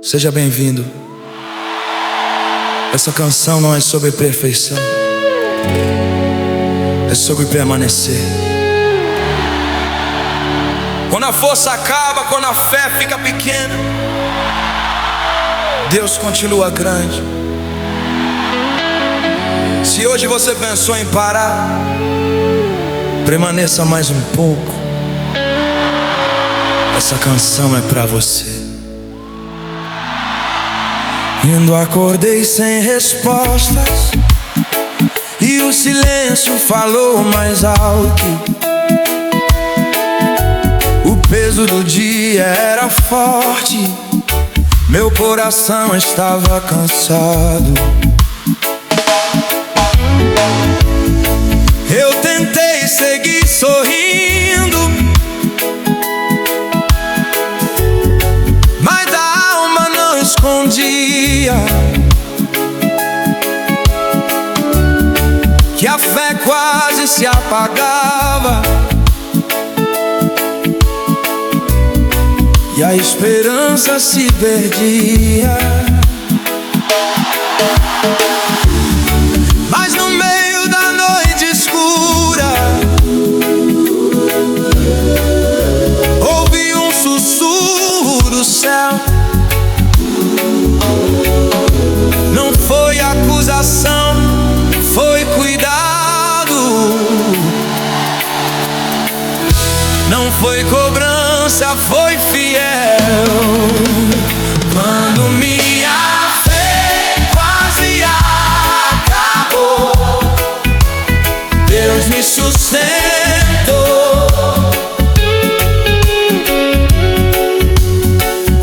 Seja bem-vindo. Essa canção não é sobre perfeição, é sobre permanecer. Quando a força acaba, quando a fé fica pequena, Deus continua grande. Se hoje você pensou em parar, permaneça mais um pouco. Essa canção é pra você. Indo acordei sem respostas, e o silêncio falou mais alto. O peso do dia era forte, meu coração estava cansado. Eu tentei seguir sorrindo, mas a alma não escondia que a fé quase se apagava e a esperança se perdia. Mas no meio da noite escura ouvi um sussurro do céu. Não foi acusação, foi cuidado. Não foi cobrança, foi fiel. Quando minha fé quase acabou, Deus me sustentou.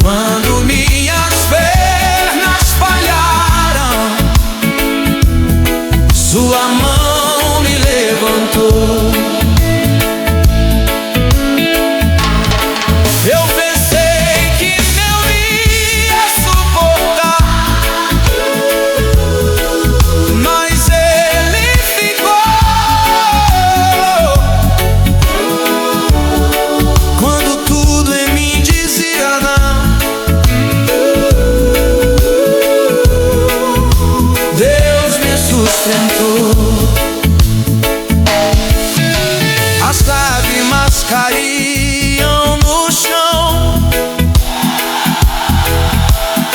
Quando minhas pernas falharam, sua mão me levantou. Eu pensei que não ia suportar, mas Ele ficou. Quando tudo em mim dizia não, Deus me sustentou. As lágrimas caíam no chão,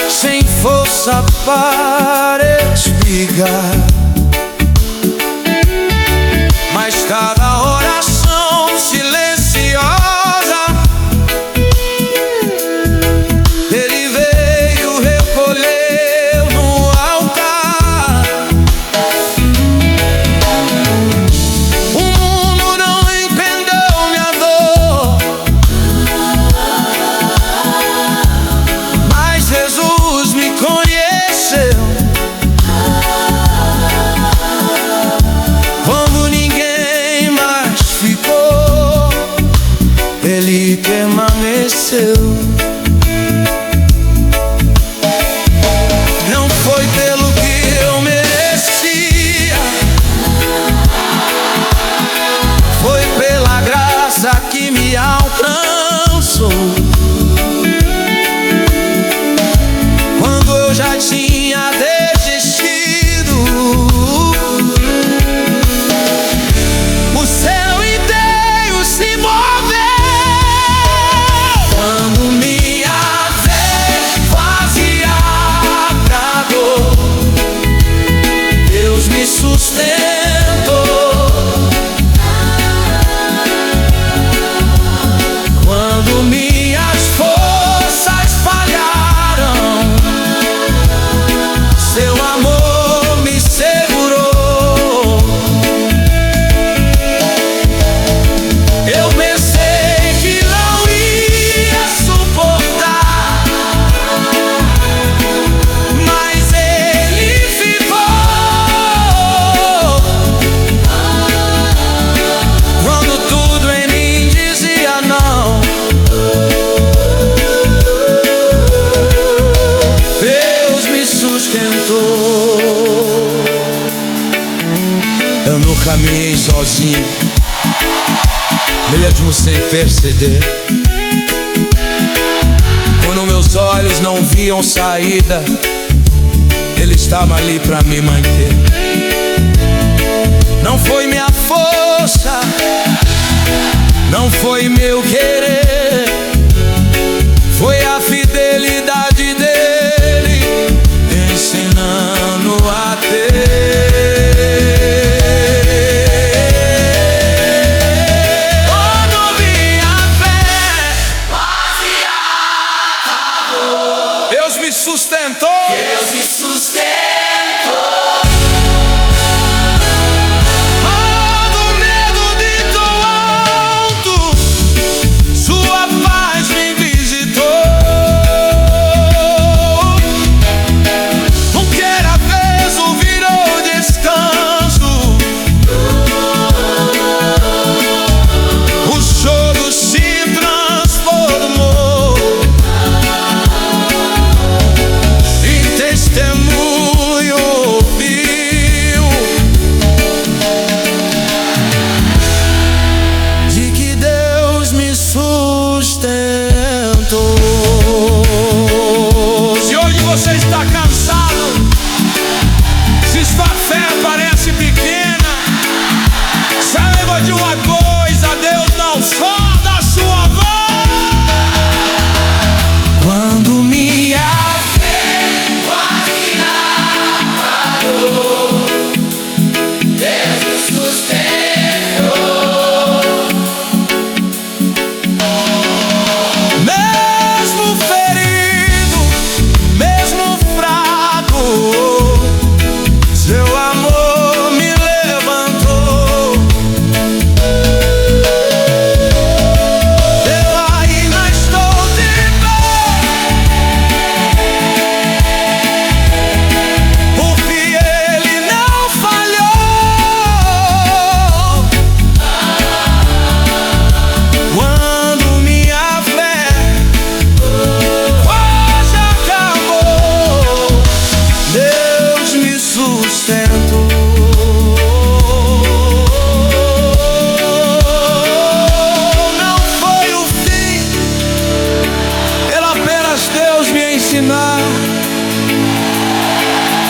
sem força para explicar, mas cada oração silenciosa Ele veio recolher no altar. O mundo não entendeu minha dor, mas Jesus me conheceu. Quando ninguém mais ficou, Ele permaneceu. Não foi pelo que eu merecia, foi pela graça que me alcançou. Quando eu já tinha desistido, o céu inteiro se moveu. Quando minha fé quase acabou, Deus me sustentou. Quando minhas forças falharam, seu amor me segurou. Eu pensei que não ia suportar, mas Ele ficou. Quando tudo em mim dizia não, Deus me sustentou. Eu não caminhei sozinho, mesmo sem perceber. Quando meus olhos olhos não viam saída, Ele estava ali pra me manter. Não foi minha força, não foi meu querer, foi a fidelidade dele ensinando a ter. Quando minha fé acabou, Deus me sustentou. Deus me sustentou. Se hoje você está cansado, se sua fé parece pequena, saiba de uma coisa: Deus não solta a sua voz. Quando minha fé quase acabou, Deus me sustentou.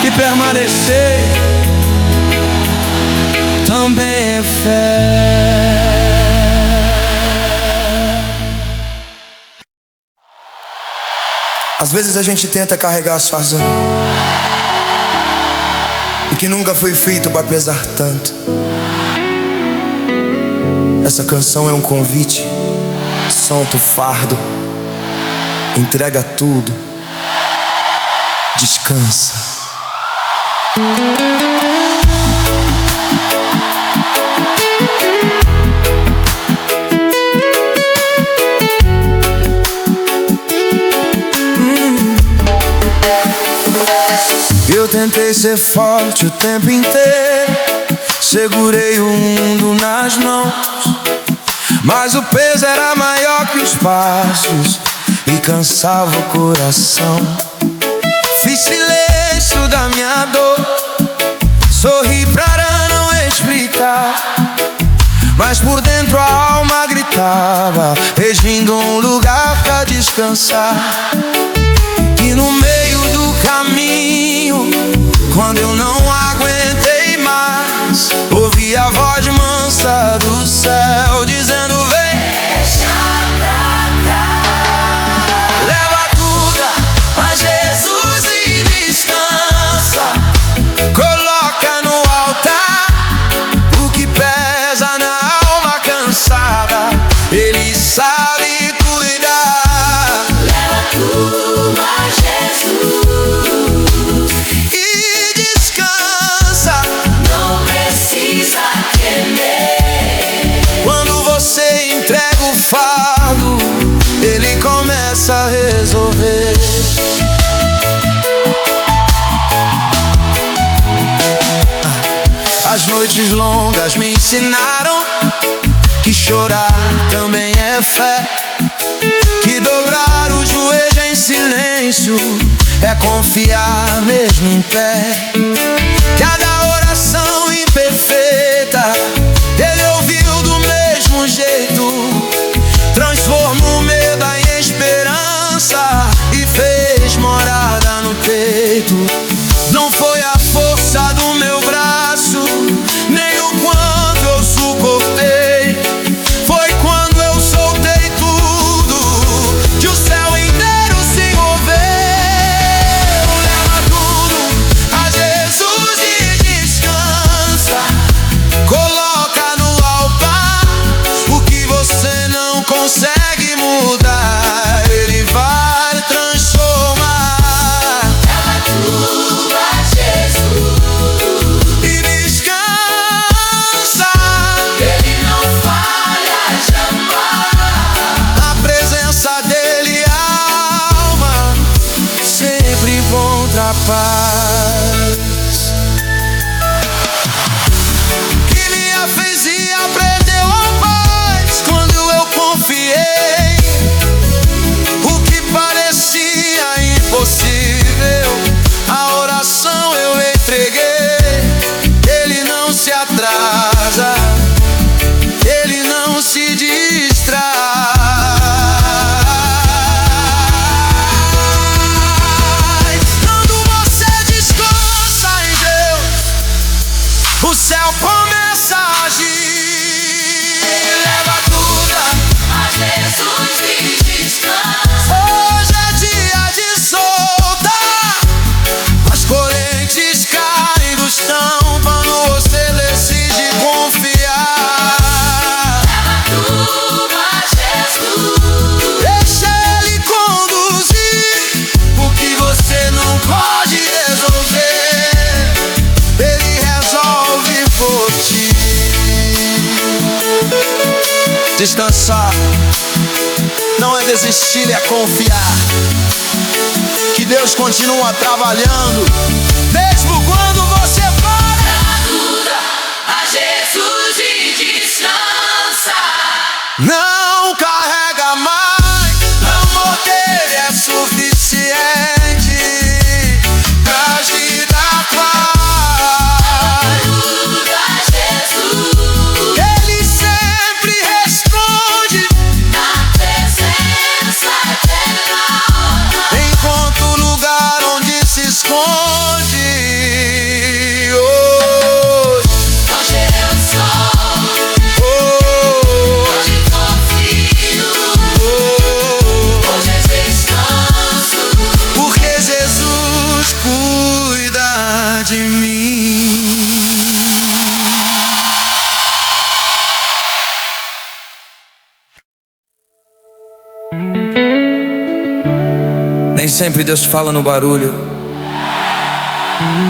Que permanecer também é fé. Às vezes a gente tenta carregar sozinho, o que nunca foi feito para pesar tanto. Essa canção é um convite. Solta o fardo, entrega tudo, descansa. Eu tentei ser forte o tempo inteiro, segurei o mundo nas mãos, mas o peso era maior que os passos e cansava o coração. Fiz silêncio da minha dor, sorri pra não explicar, mas por dentro a alma gritava, pedindo um lugar pra descansar. E no meio do caminho, quando eu não aguentei mais, ouvi a voz mansa do céu dizendo: vem, deixa pra cá, leva tudo a Jesus e descansa. Coloca no altar o que pesa na alma cansada, Ele sabe cuidar. Leva tudo a Jesus e descansa. Não precisa temer. Quando você entrega o fardo, Ele começa a resolver. As noites longas me ensinaram que chorar também é fé, que dobrar o joelho em silêncio é confiar mesmo em pé. Cada oração imperfeita Ele ouviu do mesmo jeito, transformou o medo em esperança e fez paz. Que me fez e aprendeu a paz quando eu confiei. O que parecia impossível, a oração eu entreguei. Ele não se atrasa, ele não se distrai. Quando você descansa em Deus, o céu começa a agir. Leva tudo A Jesus e descansa. Hoje é dia de soltar. As correntes caem do chão quando você decide confiar. Leva tudo a Jesus. Deixa Ele conduzir. O que você não pode resolver, Ele resolve por ti. Descansar não é desistir, é confiar que Deus continua trabalhando, mesmo quando você para. Leva tudo a Jesus e descansa. Não carrega mais, o amor dele é suficiente pra agir da paz. Tudo a Jesus. Ele sempre responde, Na presença eterna. encontra o lugar onde se esconde. Hoje eu sou, hoje confio. Hoje é descanso. Porque Jesus cuida de mim. Nem sempre Deus fala no barulho,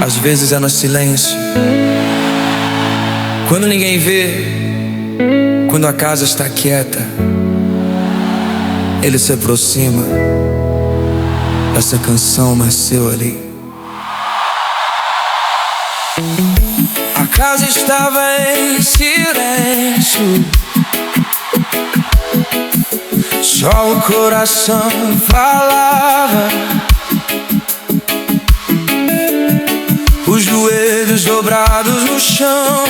às vezes é no silêncio. Quando ninguém vê, quando a casa está quieta, Ele se aproxima. Essa canção nasceu ali. A casa estava em silêncio, só o coração falava. Os joelhos dobrados no chão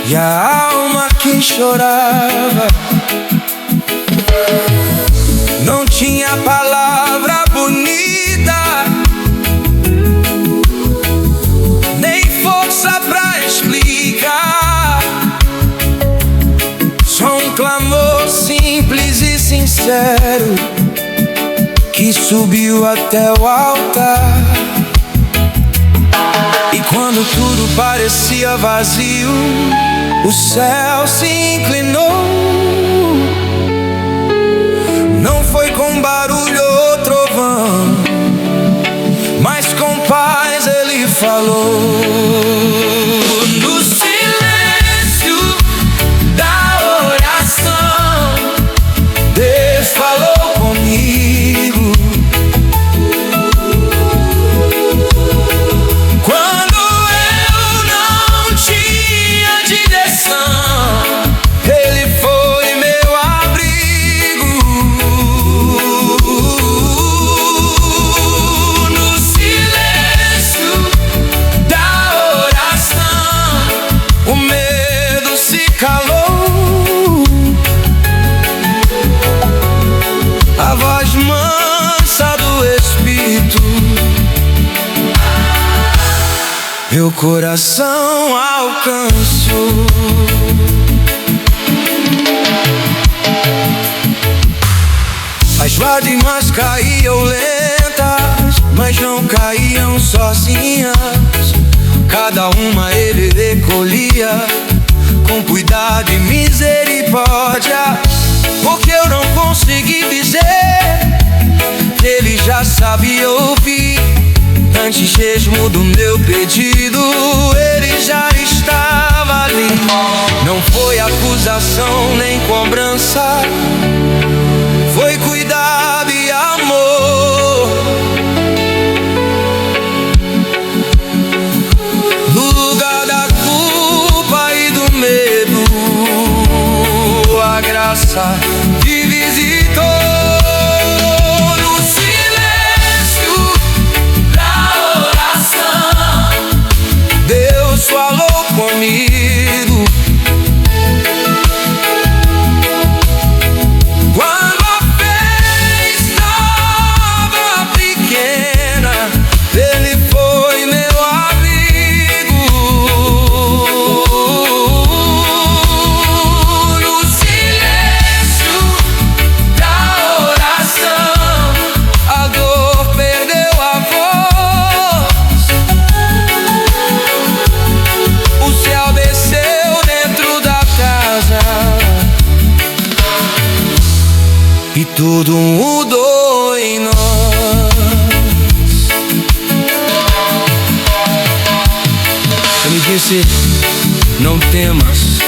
e a alma que chorava. Não tinha palavra bonita, nem força pra explicar. Só um clamor simples e sincero que subiu até o altar. E quando tudo parecia vazio, o céu se inclinou. Não foi com barulho ou trovão, mas com paz Ele falou. No silêncio da oração, Deus falou comigo. Quando eu não tinha direção, Ele foi meu abrigo. No silêncio da oração, o medo se calou. A voz mansa do Espírito meu coração alcançou. As lágrimas caíam lentas, mas não caíam sozinhas. Cada uma Ele recolhia com cuidado e misericórdia. Porque eu não consegui dizer, Ele já sabia ouvir. Antes mesmo do meu pedido, Ele já estava ali. Não foi acusação nem cobrança, foi cuidado e amor. presença me visitou. No silêncio da oração, Deus falou comigo. Quando a fé estava pequena, Ele foi meu amigo. No silêncio da oração, a dor perdeu a voz. O céu desceu dentro da casa e tudo mudou em nós. Ele me disse: não temas,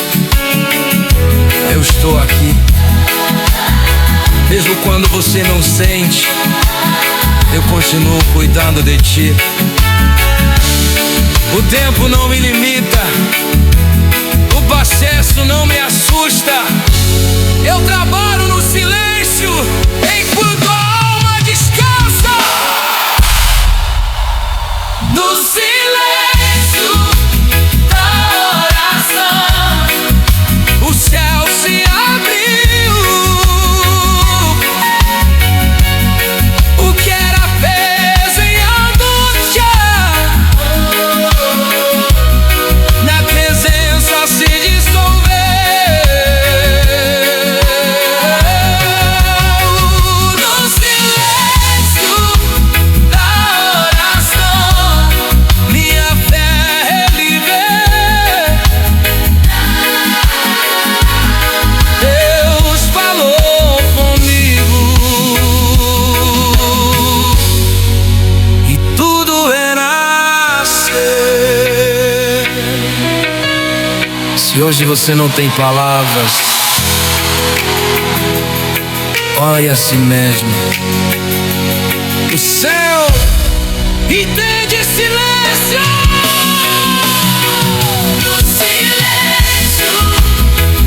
eu estou aqui. Mesmo quando você não sente, eu continuo cuidando de ti. O tempo não me limita, o processo não me assusta. Eu trabalho no silêncio enquanto a alma descansa. No silêncio da oração, o céu se abriu. O que era peso e angústia, na presença se dissolveu. No silêncio da oração, minha fé relivei. Deus falou comigo e tudo renasceu. Se hoje você não tem palavras, olhe a si mesmo. O céu entende silêncio. No silêncio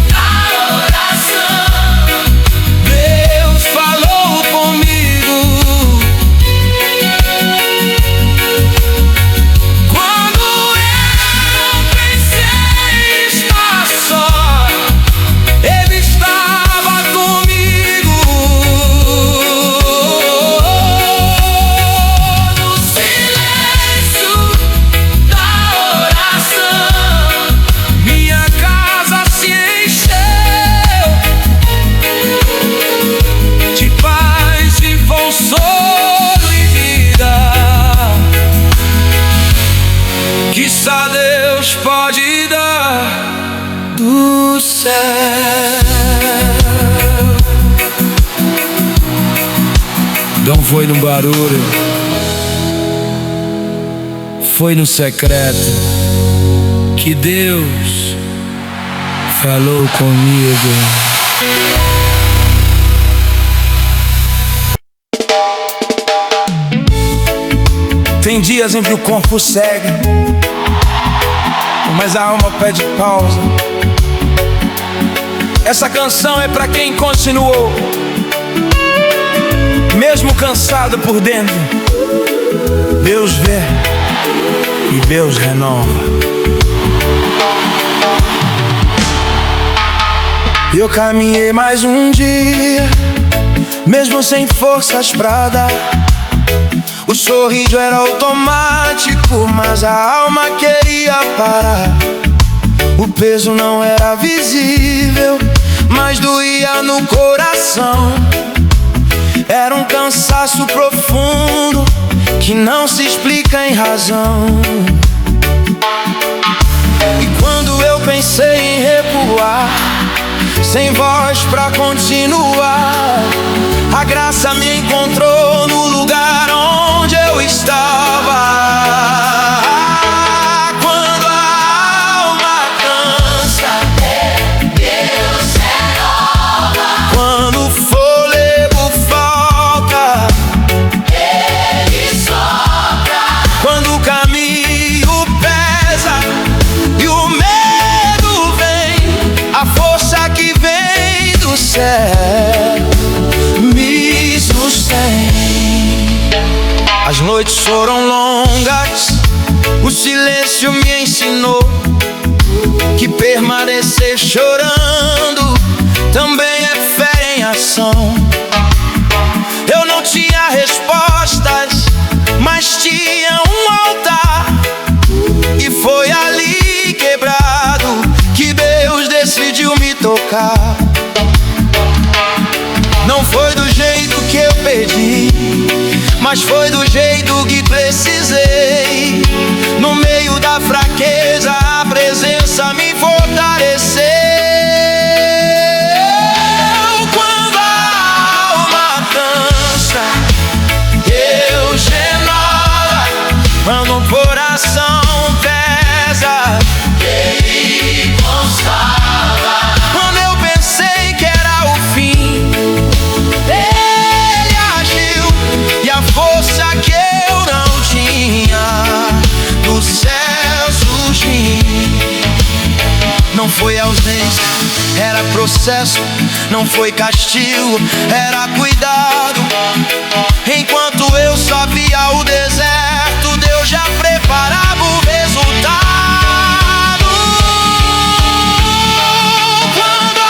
da oração, Deus falou comigo. Quando eu pensei estar só, Ele estava comigo. no silêncio da oração, Minha casa se encheu de paz, de consolo e vida que só Deus pode dar do céu. Não foi no barulho, foi no secreto que Deus falou comigo. Tem dias em que o corpo segue, mas a alma pede pausa. Essa canção é pra quem continuou, mesmo cansado por dentro. Deus vê e Deus renova. Eu caminhei mais um dia, mesmo sem forças pra dar. O sorriso era automático, mas a alma queria parar. O peso não era visível, mas doía no coração. Era um cansaço profundo que não se explica em razão. E quando eu pensei em recuar, sem voz pra continuar, a graça me encontrou no lugar onde eu estava. Quando a alma cansa, Deus renova. quando o fôlego falta, Ele sopra. quando o caminho pesa e o medo vem, a força que vem do céu noites foram longas, o silêncio me ensinou que permanecer chorando também é fé em ação. Eu não tinha respostas, mas tinha um altar, e foi ali quebrado que Deus decidiu me tocar. Não foi do jeito que eu pedi, mas foi do jeito que precisei. No meio da fraqueza, a presença me fortaleceu. Quando a alma cansa, Deus renova. Quando o coração pesa, Ele consola. quando eu pensei que era o fim, Ele agiu, e a força que eu não tinha do céu surgiu. Não foi ausência, era processo. Não foi castigo, era cuidado. Enquanto eu só via o deserto, Deus já preparava o resultado. Quando a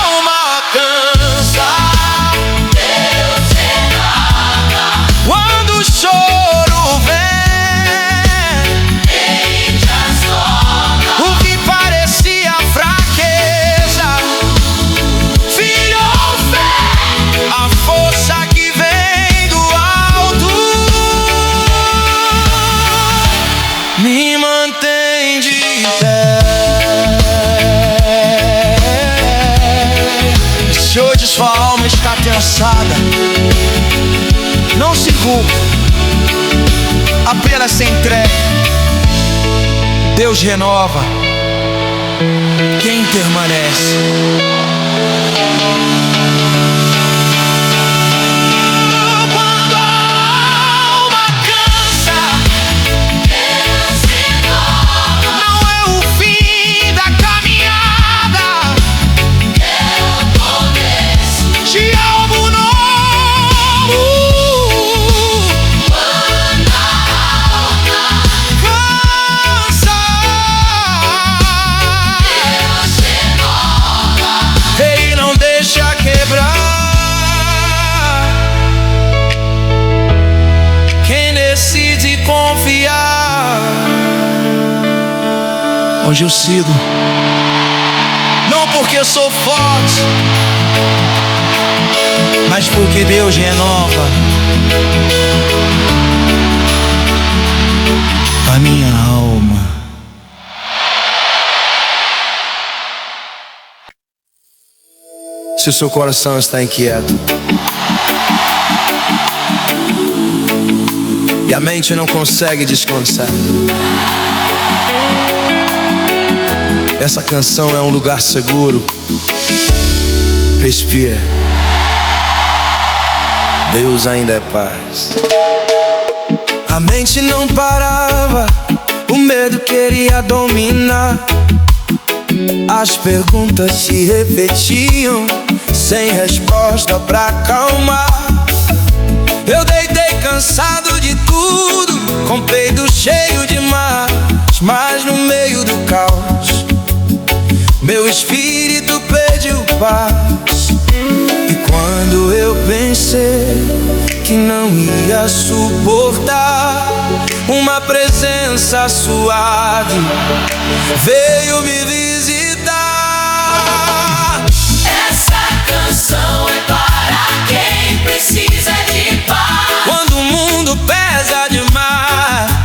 alma cansa, Deus renova. quando o choro vem, Ele transforma. o que parecia fraqueza virou fé, a força que vem do alto me mantém de pé. Se hoje sua alma está tensada, não se culpe, apenas se entregue. Deus renova quem permanece. Quando a alma cansa, Deus renova. não é o fim da caminhada, É o começo. de algo novo. Quando a alma Cansa, Deus renova. Ele não deixa quebrar. Quem decide confiar, hoje eu sigo, não porque eu sou forte, mas porque Deus renova a minha alma. Se o seu coração está inquieto e a mente não consegue descansar, essa canção é um lugar seguro. Respira. Deus ainda é paz. A mente não parava, o medo queria dominar. As perguntas se repetiam, sem resposta pra acalmar. Eu deitei cansado de tudo, com peito cheio de mas no meio do caos, meu espírito pediu paz. E quando eu pensei que não ia suportar, uma presença suave veio me visitar. Essa canção é para quem precisa de paz. Quando o mundo pesa demais,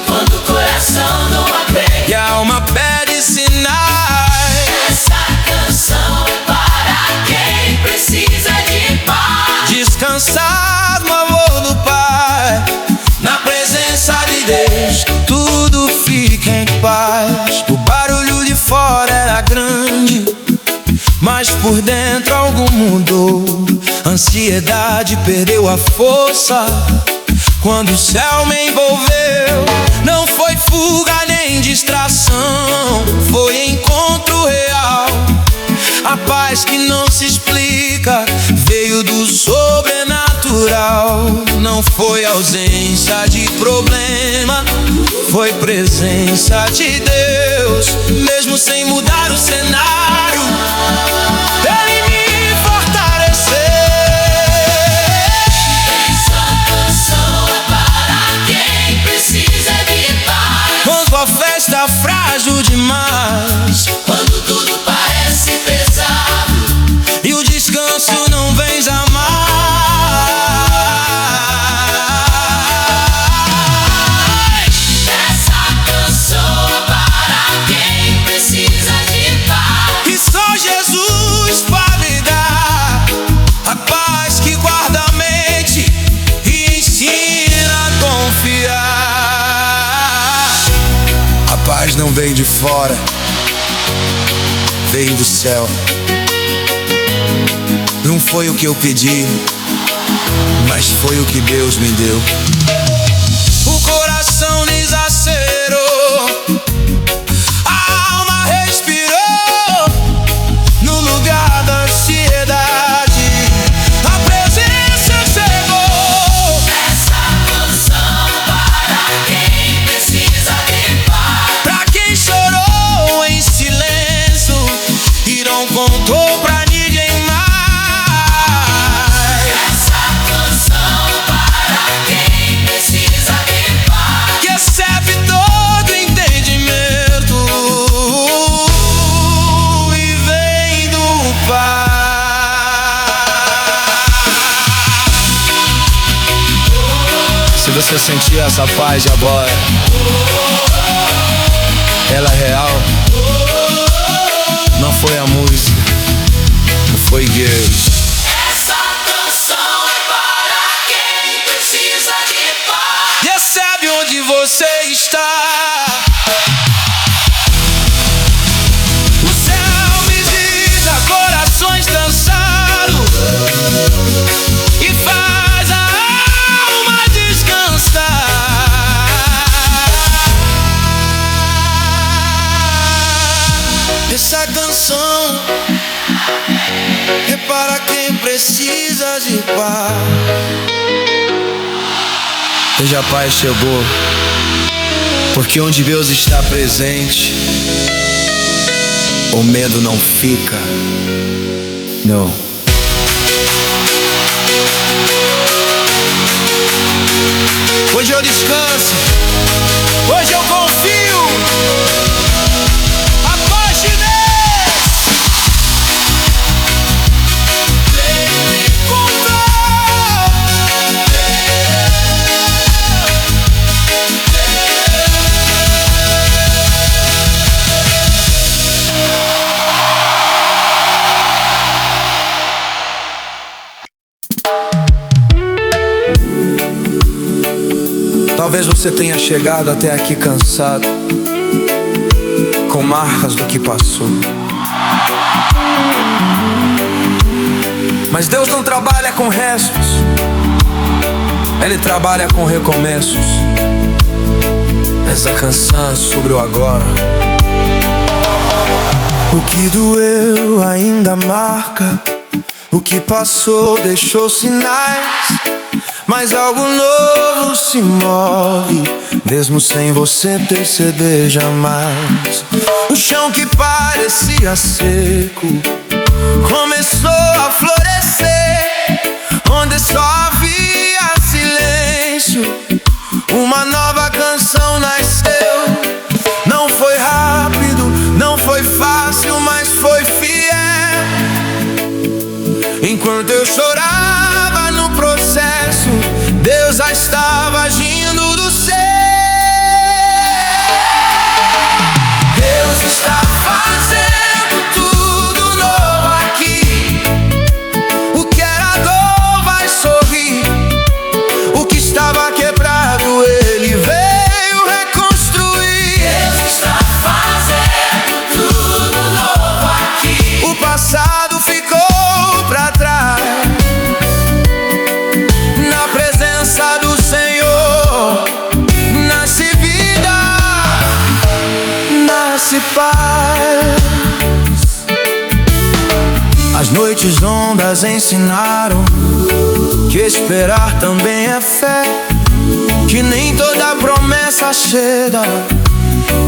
Quando o coração não aguenta. e a alma pede sinais, Essa canção é para quem precisa de paz. descansar no amor do Pai, na presença de Deus, tudo fica em paz. O barulho de fora era grande, mas por dentro algo mudou. Ansiedade perdeu a força quando o céu me envolveu. Não foi fuga nem distração, foi encontro real. A paz que não se explica veio do sobrenatural. natural. Não foi ausência de problema, foi presença de Deus. Mesmo sem mudar o cenário, Ele me fortaleceu. Essa canção é para quem precisa de paz. Quando a festa é frágil demais, Quando tudo parece pesado e o descanso não vem jamais. Essa canção é para quem precisa de paz. E só Jesus pode dar a paz que guarda a mente e ensina a confiar. A paz não vem de fora, vem do céu. Não foi o que eu pedi, mas foi o que Deus me deu. O coração desacelerou, a alma respirou. No lugar da ansiedade, a presença chegou. Essa canção é para quem precisa de paz. Pra quem chorou em silêncio e não contou pra ninguém mais. Essa canção é para quem precisa de paz. Que excede todo entendimento e vem do Pai. Se você sentir essa paz de agora, ela é real. Não foi a música, não foi Deus. Essa canção é para quem precisa de paz. Recebe onde você está. O céu visita corações cansados e faz a alma descansar. Essa canção é para quem precisa de paz. Hoje a paz chegou, porque onde Deus está presente, o medo não fica. Não. Hoje eu descanso, hoje eu confio. A paz de Deus me encontrou. Talvez você tenha chegado até aqui cansado, com marcas do que passou. Mas Deus não trabalha com restos, Ele trabalha com recomeços. Essa canção é sobre o agora. O que doeu ainda marca, o que passou deixou sinais. Mas algo novo se move, mesmo sem você perceber jamais. O chão que parecia seco começou a florescer, onde só havia silêncio, uma nova canção nasceu. Não foi rápido, não foi fácil, mas foi fiel. Enquanto eu chorava no processo, Deus já estava agindo do céu. Deus está fazendo tudo novo aqui. O que era dor vai sorrir, o que estava quebrado Ele veio reconstruir. Deus está fazendo tudo novo aqui. O passado ficou pra trás, na presença do Senhor noites longas ensinaram que esperar também é fé, que nem toda promessa chega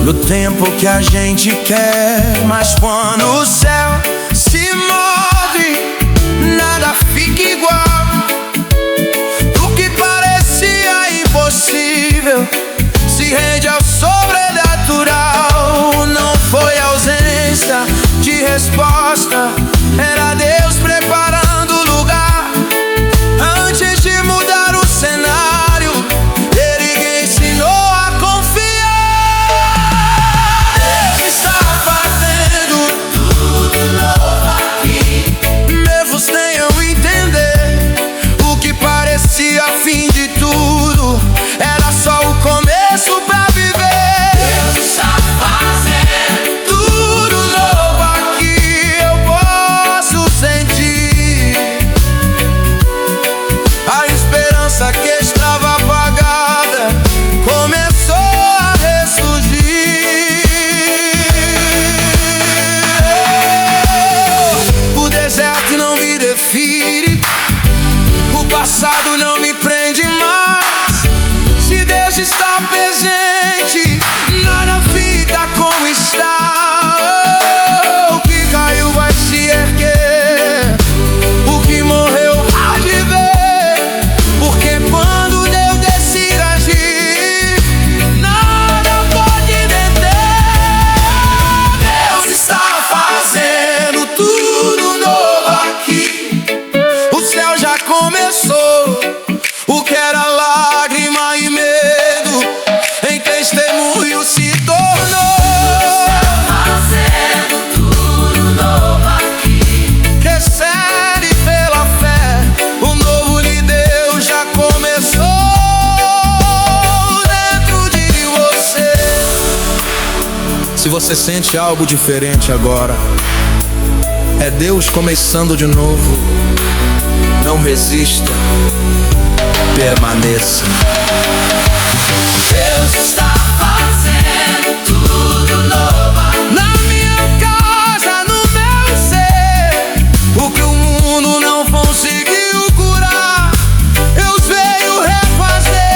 no tempo que a gente quer. Mas quando o céu se move, nada fica igual. O que parecia impossível se rende ao sobrenatural. Não foi ausência de resposta, era Deus preparando o lugar. Antes de mudar o cenário, Ele ensinou a confiar. Deus está fazendo tudo novo aqui. Mesmo tenham entender, o que parecia fim de tudo era só o começo pra viver. Deus está fazendo Tudo novo aqui eu posso sentir. A esperança que estava apagada começou a ressurgir. O deserto não me define, o passado não me prende mais. Se Deus está presente, nada fica como está. O que caiu vai se erguer, o que morreu há de ver. Porque quando Deus decide agir, nada pode deter. Deus está fazendo tudo novo aqui. O céu já começou. O que era lágrima e medo, em testemunho se tornou. fazendo tudo novo aqui. Recebe pela fé, o novo de Deus já começou dentro de você. Se você sente algo diferente agora, é Deus começando de novo. Não resista, permaneça. Deus está fazendo tudo novo aqui. Na minha casa, no meu ser, o que o mundo não conseguiu curar, Deus veio refazer.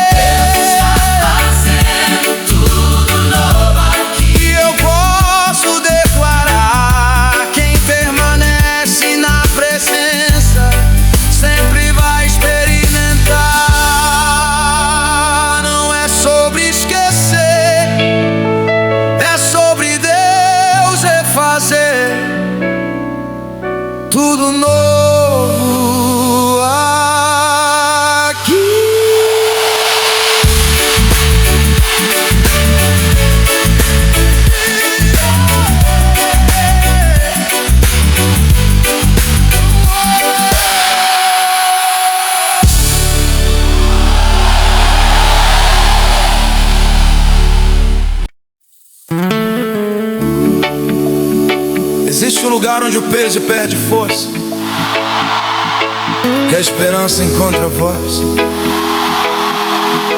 Fazendo tudo novo aqui. E eu posso declarar: quem permanece na presença sempre vai experimentar. Não é sobre esquecer, é sobre Deus refazer tudo novo aqui. Existe um lugar onde o peso perde força, que a esperança encontra voz.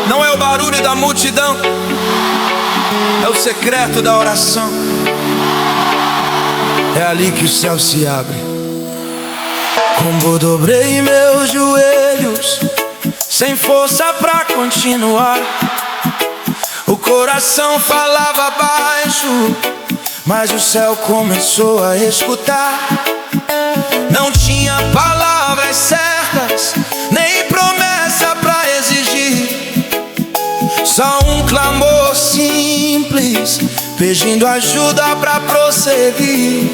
Não é o barulho da multidão, é o secreto da oração. É ali que o céu se abre. Como dobrei meus joelhos, sem força pra continuar. O coração falava baixo, mas o céu começou a escutar. Não tinha palavras certas, nem promessa pra exigir. Só um clamor simples, pedindo ajuda pra prosseguir.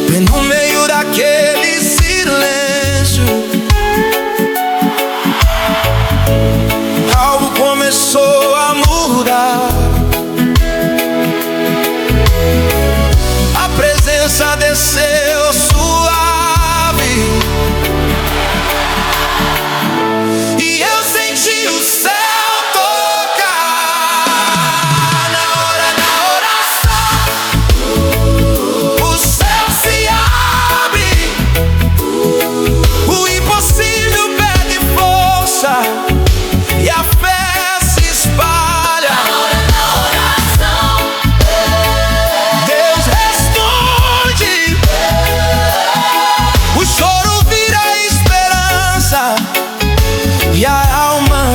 E no meio daquele silêncio, algo começou a mudar. A presença desceu suave, e eu senti o céu tocar. Na hora da oração, o céu se abre.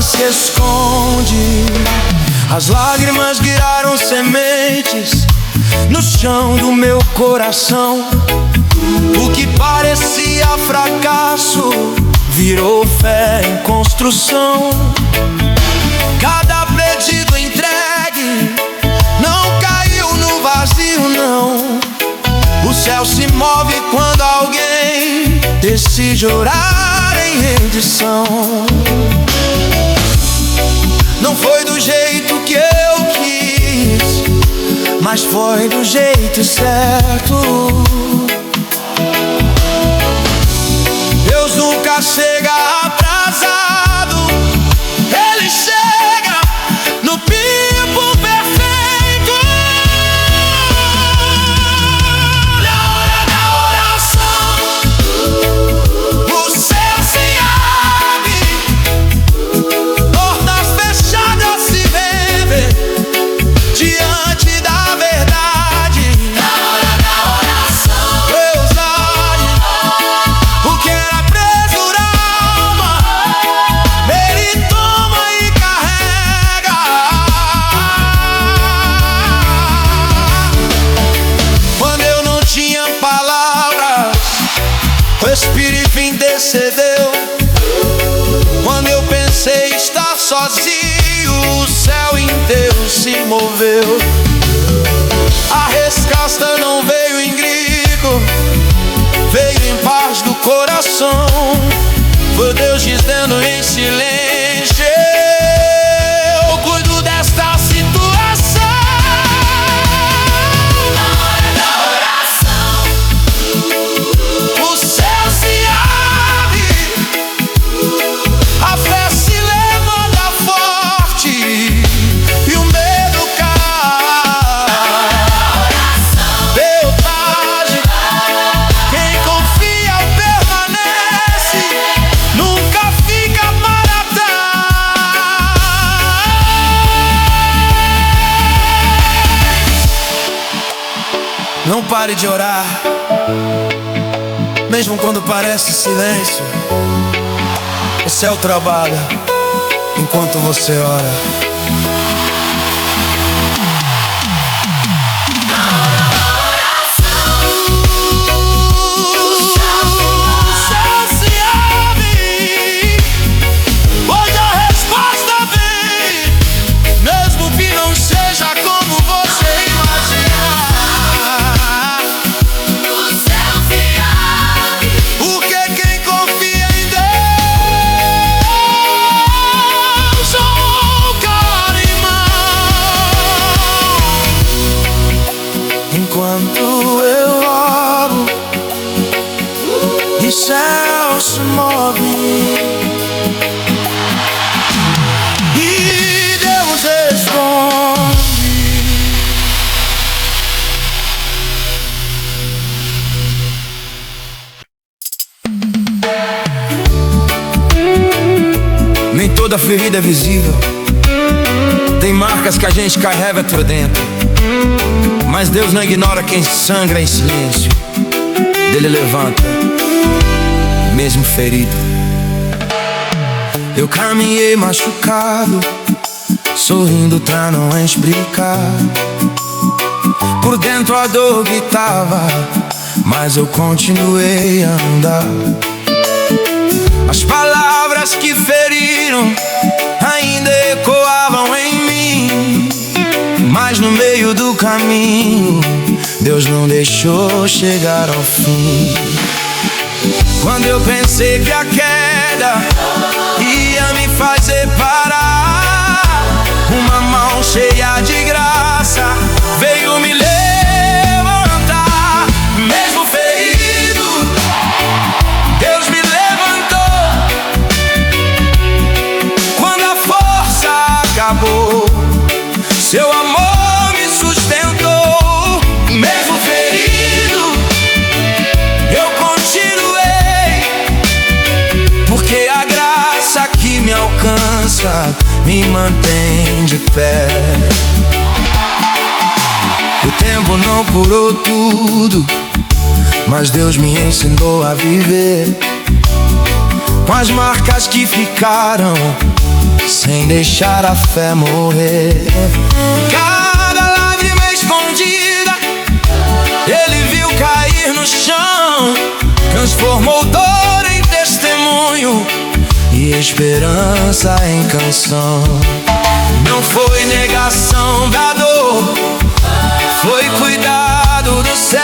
se esconde. As lágrimas viraram sementes no chão do meu coração. O que parecia fracasso virou fé em construção. Cada pedido entregue não caiu no vazio, não. O céu se move quando alguém decide orar em rendição. Não foi do jeito que eu quis, mas foi do jeito certo. Deus nunca chega atrasado, Ele chega no tempo perfeito. Na hora da oração, o céu se abre, portas fechadas se vendem diante da verdade. Na hora da oração, Deus age, o que era preso na alma, Ele toma e carrega. Quando eu não tinha palavras, o Espírito intercedeu. Quando eu pensei estar sozinho, o céu inteiro se moveu. A resposta não veio em grito, veio em paz do coração. Foi Deus dizendo em silêncio: eu cuido desta situação. na hora da oração, O céu se abre, a fé se levanta forte e o medo cai. Deus age, quem confia permanece, nunca fica para trás. Não pare de orar, mesmo quando parece silêncio. O céu trabalha enquanto você ora. O céu se abre, pois a resposta vem, mesmo que não seja como você imagina. o céu se abre, Porque quem confia em Deus não cai em mão. Enquanto eu oro, e céu se move, e Deus responde. Nem toda ferida é visível, tem marcas que a gente carrega por dentro. Mas Deus não ignora quem sangra em silêncio. Ele levanta, mesmo ferido. Eu caminhei machucado, sorrindo pra não explicar. Por dentro a dor gritava, mas eu continuei a andar. As palavras que feriram ainda ecoavam em mim, mas no meio do caminho Deus não deixou chegar ao fim. Quando eu pensei que a queda ia me fazer parar, uma mão cheia de graça veio me levantar. Mesmo ferido, Deus me levantou. Quando a força acabou, seu amor me sustentou. Mesmo ferido, eu continuei, porque a graça que me alcança me mantém de pé. O tempo não curou tudo, mas Deus me ensinou a viver com as marcas que ficaram deixar a fé morrer. Cada lágrima escondida ele viu cair no chão, transformou dor em testemunho e esperança em canção. Não foi negação da dor, foi cuidado do céu.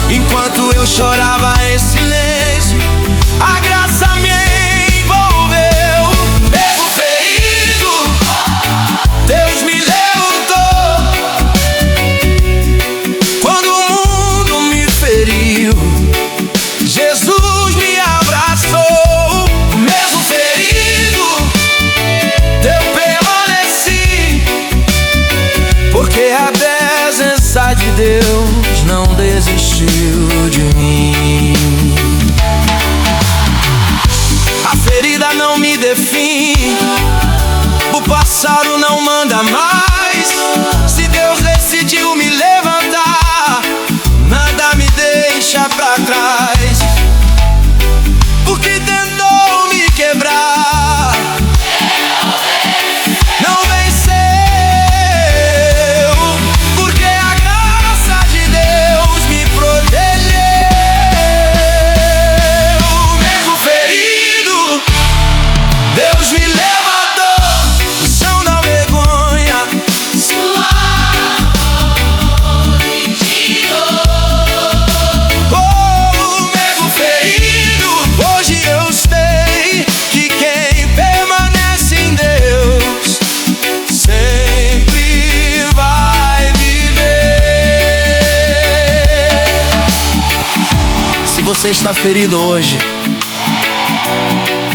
Enquanto eu chorava em silêncio, a graça me envolveu. Mesmo ferido, Deus me levantou. Quando o mundo me feriu, Jesus me abraçou. Mesmo ferido, eu permaneci, porque a presença de Deus não desistiu de mim. A ferida não me define, o passado não manda mais. Se Deus decidiu me levantar, nada me deixa pra trás. Porque tentou me quebrar, não venceu. Porque a graça de Deus me protegeu. Mesmo ferido, Deus me levantou do chão da vergonha. Suave de dor. Oh, mesmo ferido, hoje eu sei que quem permanece em Deus sempre vai viver. Se você está ferido hoje,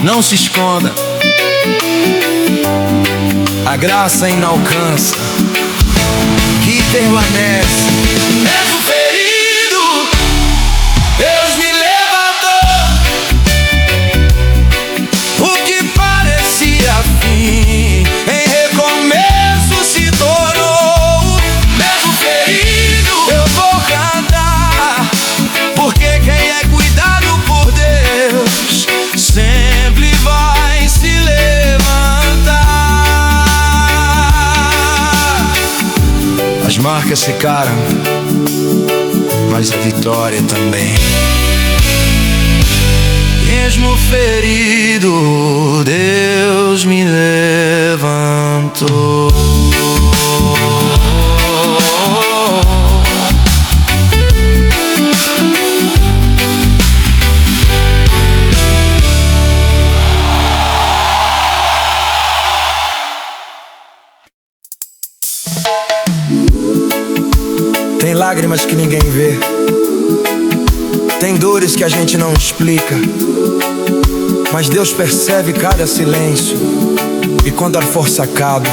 não se esconda. A graça inalcança que permanece. Mesmo ferido, Deus me levantou. O que parecia fim em recomeço se tornou. Mesmo ferido, eu vou cantar, porque quem é cuidado por Deus sempre vai se levantar. As marcas ficaram, mas a vitória também. Mesmo ferido, Deus me levantou. Tem lágrimas que ninguém vê, tem dores que a gente não explica, mas Deus percebe cada silêncio, e quando a força acaba,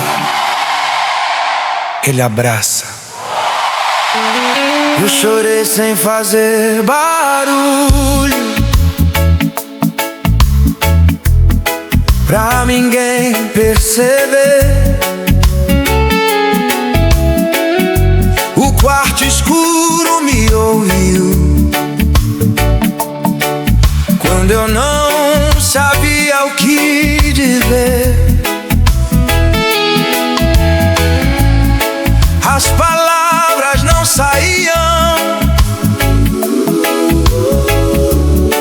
Ele abraça. Eu chorei sem fazer barulho, pra ninguém perceber. O quarto escuro me ouviu quando eu não sabia o que dizer. As palavras não saíam,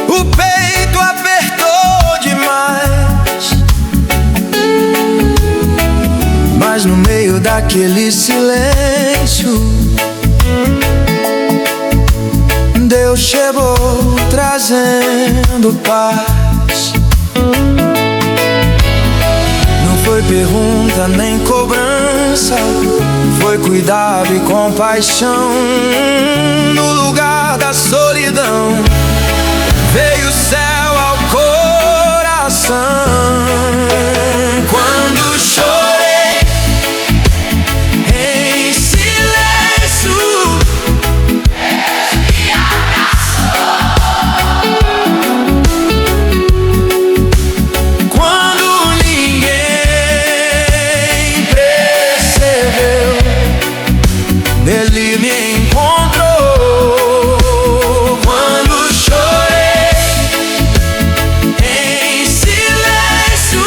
o peito apertou demais. Mas no meio daquele silêncio, Deus chegou trazendo paz. Não foi pergunta nem cobrança, foi cuidado e compaixão. No lugar da solidão veio o céu ao coração. Quando chorei em silêncio, quando ninguém percebeu, Ele me encontrou. Quando chorei em silêncio,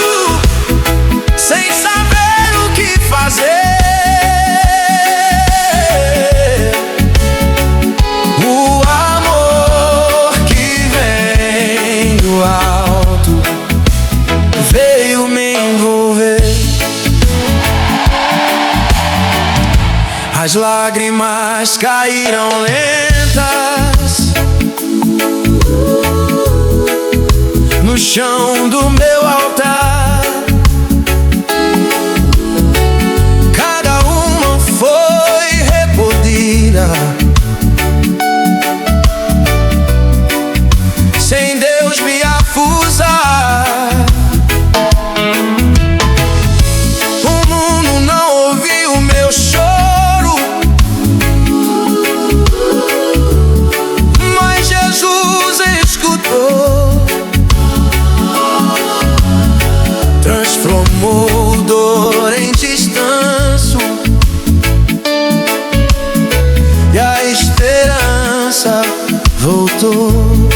As lágrimas caíram lentas no chão do meu altar. Cada uma foi respondida, sem Deus me acusar. O mundo não ouviu o meu choro, mas Jesus escutou. Transformou dor em descanso e a esperança voltou.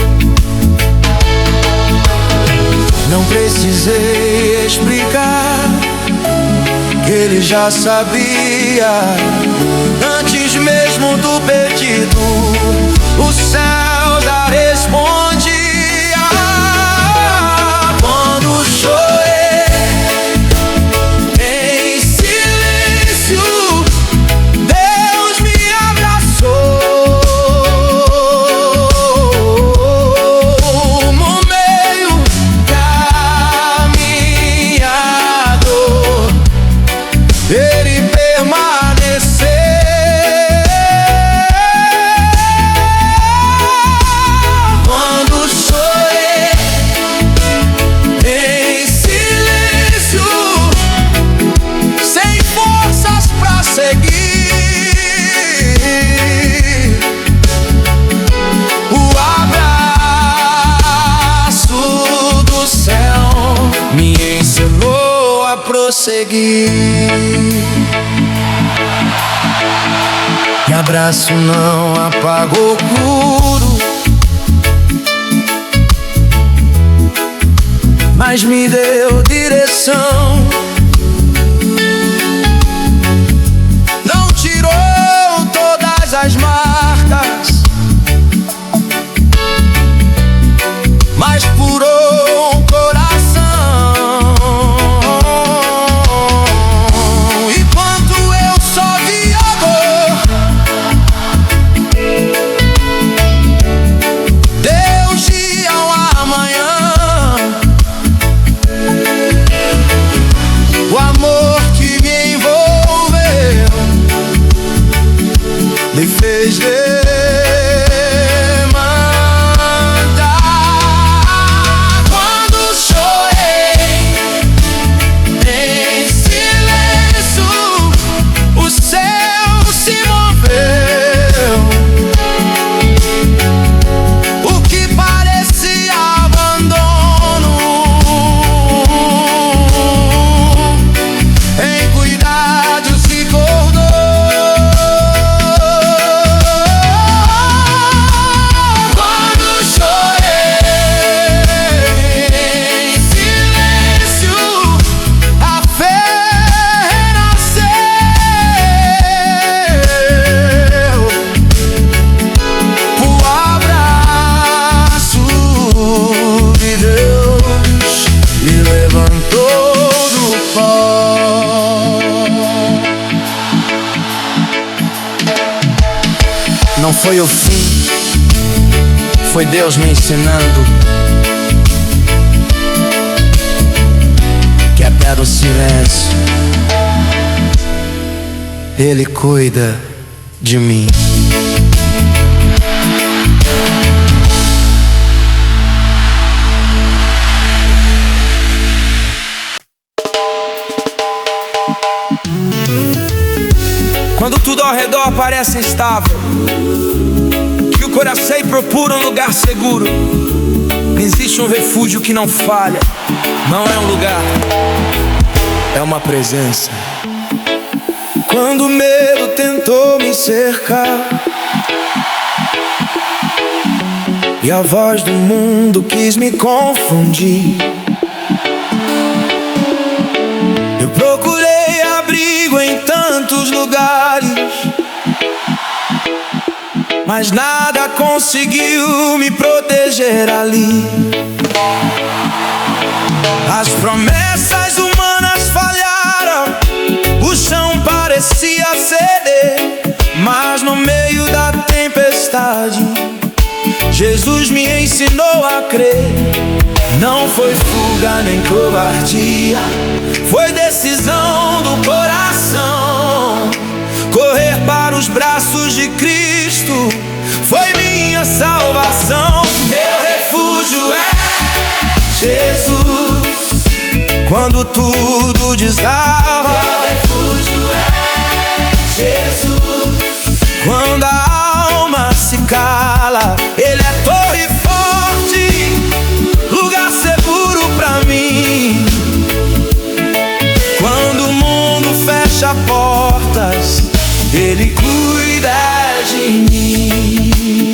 Não precisei explicar que ele já sabia. Antes mesmo do pedido, o céu já respondia. Quando chorei em silêncio, Deus me abraçou. No meio da minha dor, Ele permaneceu. Quando chorei em silêncio, sem forças pra seguir, o abraço do céu me ensinou a prosseguir. E abraço não apagou o curo, mas me deu direção. Não tirou todas as marcas, mas curou o coração. Enquanto eu só via dor, Deus ia ao amanhã. O amor que me envolveu me fez demandar. Quando chorei em silêncio, o céu se moveu. O que parecia abandono em cuidados se tornou. Quando chorei em silêncio, a fé renasceu. O abraço de Deus me levantou do pó. Não foi o fim, foi Deus me ensinando que até do silêncio Ele cuida de mim. Quando tudo ao redor parece instável, que o coração procura um lugar seguro, existe um refúgio que não falha. Não é um lugar, é uma presença. Quando o medo tentou me cercar e a voz do mundo quis me confundir, eu procurei abrigo em tantos lugares, mas nada conseguiu me proteger ali. As promessas humanas falharam, o chão parecia ceder, Jesus me ensinou a crer. Não foi fuga nem covardia, foi decisão do coração. Correr para os braços de Cristo foi minha salvação. Meu refúgio é Jesus. Quando tudo desaba, meu refúgio é Jesus. Quando a alma se cala, Ele é torre forte, lugar seguro pra mim. Quando o mundo fecha portas, Ele cuida de mim.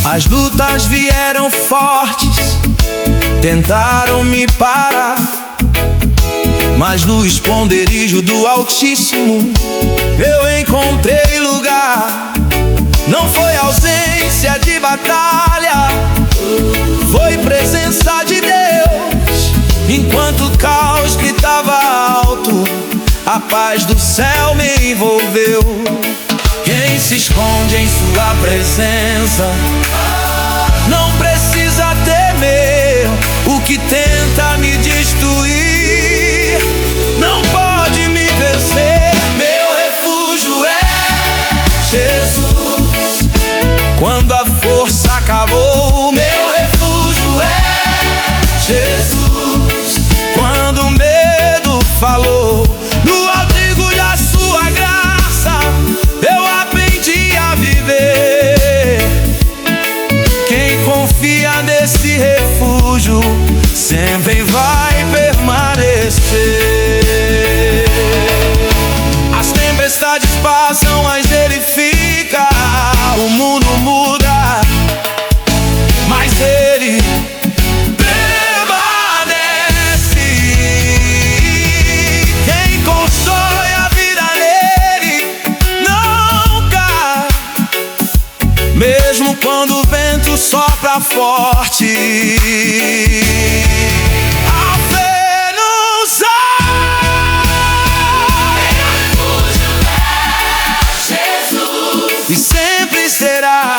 As lutas vieram fortes, tentaram me parar, mas no esconderijo do Altíssimo eu encontrei lugar. Não foi ausência de batalha, foi presença de Deus. Enquanto o caos gritava alto, a paz do céu me envolveu. Quem se esconde em sua presença não precisa temer o que tenta me destruir. Não pode me vencer. Meu refúgio é Jesus. Quando a força acabou, meu refúgio é Jesus. Quando o medo falou, no abrigo da sua graça eu aprendi a viver. Quem confia nesse refúgio sempre vai permanecer. As tempestades passam, mas Ele fica. O mundo muda, mas Ele permanece. Quem constrói a vida nele não cai, mesmo quando o vento sopra forte. A fé nos Jesus. e sempre será.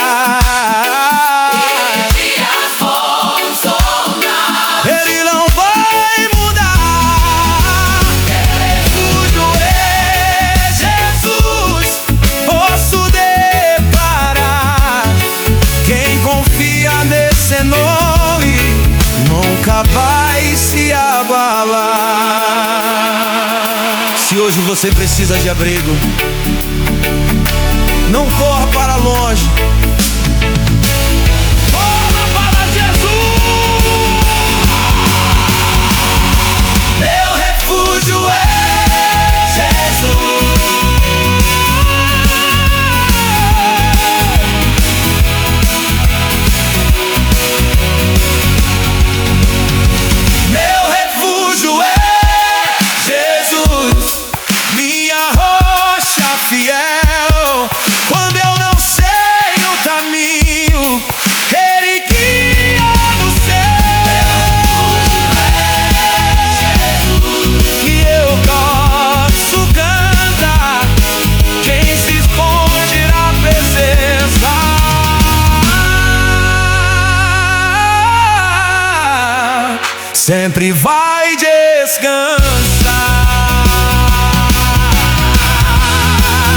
Ele não vai mudar. Refúgio é Jesus, posso declarar. Quem confia nesse nome nunca vai se abalar. Se hoje você precisa de abrigo, não corra para longe, corra para Jesus. Meu refúgio é Jesus. Meu refúgio é Jesus, minha rocha fiel. Quando eu não sei o caminho, Ele guia no céu. E eu posso cantar. Quem se esconde na presença sempre vai descansar.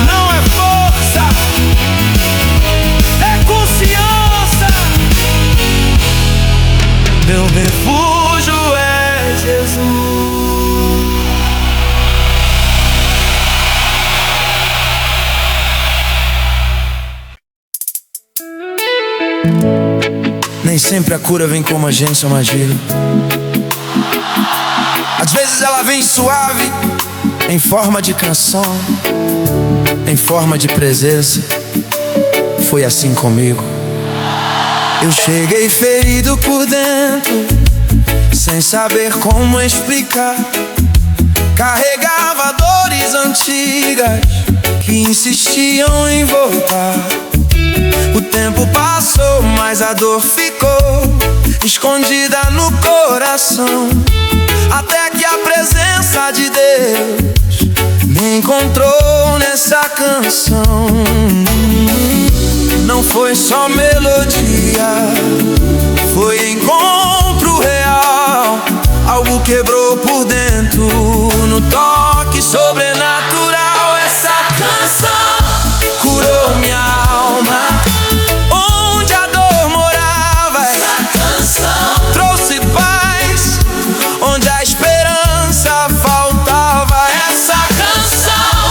Não é força, é confiança. Meu refúgio é Jesus. Nem sempre a cura vem como a gente imagina. Às vezes ela vem suave, em forma de canção, em forma de presença. Foi assim comigo. Eu cheguei ferido por dentro, sem saber como explicar. Carregava dores antigas que insistiam em voltar. O tempo passou, mas a dor ficou escondida no coração. Até que a presença de Deus me encontrou nessa canção. Não Não foi só melodia, foi encontro real. Algo quebrou por dentro, no toque sobrenatural. Essa canção curou minha alma, onde a dor morava. Essa canção Trouxe paz, onde a esperança faltava. Essa canção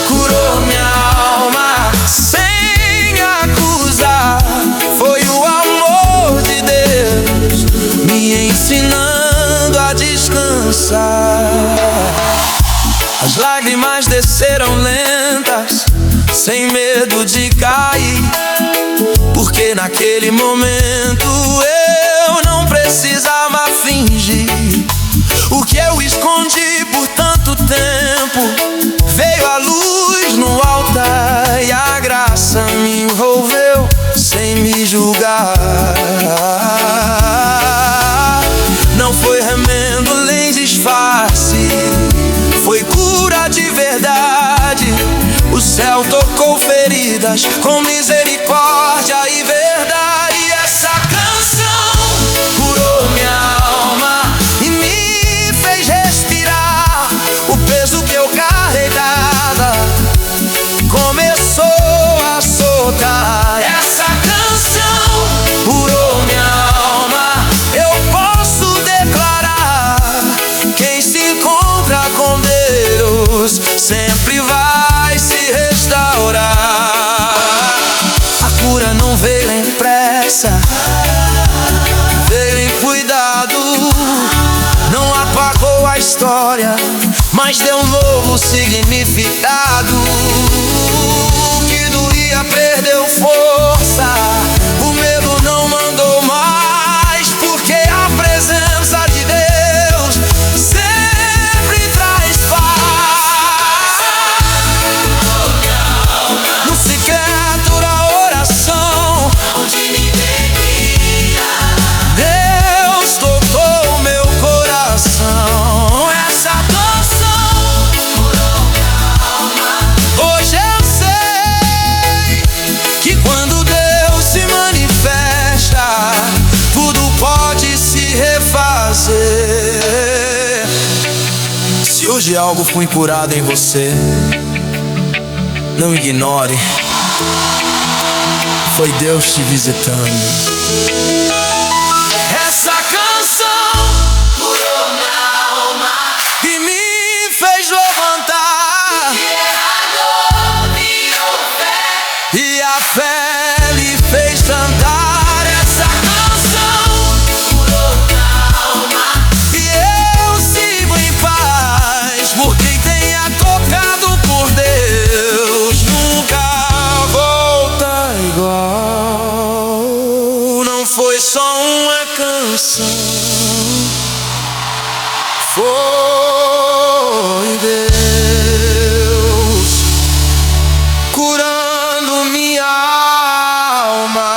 curou minha alma, sem acusar. Foi o amor de Deus me ensinando a descansar. As lágrimas desceram lentas, sem medo de cair, porque naquele momento eu não precisava fingir. O que eu escondi por tanto tempo veio à luz no altar, e a graça me envolveu sem me julgar. Não foi remendo nem disfarce, foi cura de verdade. O céu tocou feridas com misericórdia e verdade. E essa canção curou minha alma e me fez respirar. O peso que eu carregava começou a soltar. Essa canção curou minha alma. Eu posso declarar: quem se encontra com Deus sempre vai se restaurar. A cura não veio em pressa, veio em cuidado. Não apagou a história, mas deu um novo significado. O que doía perdeu força, o medo não mandou mais, porque a presença de Deus sempre traz paz. No secreto da oração, onde ninguém via, Deus tocou meu coração. Essa canção curou minha alma. hoje eu sei que quando Deus se manifesta, tudo pode se refazer. Se hoje algo foi curado em você, não ignore, foi Deus te visitando. Essa canção Curou minha alma. que me fez levantar, Era dor, virou fé. e a fé lhe fez cantar. Essa canção Curou minha alma. e eu sigo em paz, por quem tenha tocado por Deus nunca volta igual. Não foi só uma canção, foi Deus curando minha alma.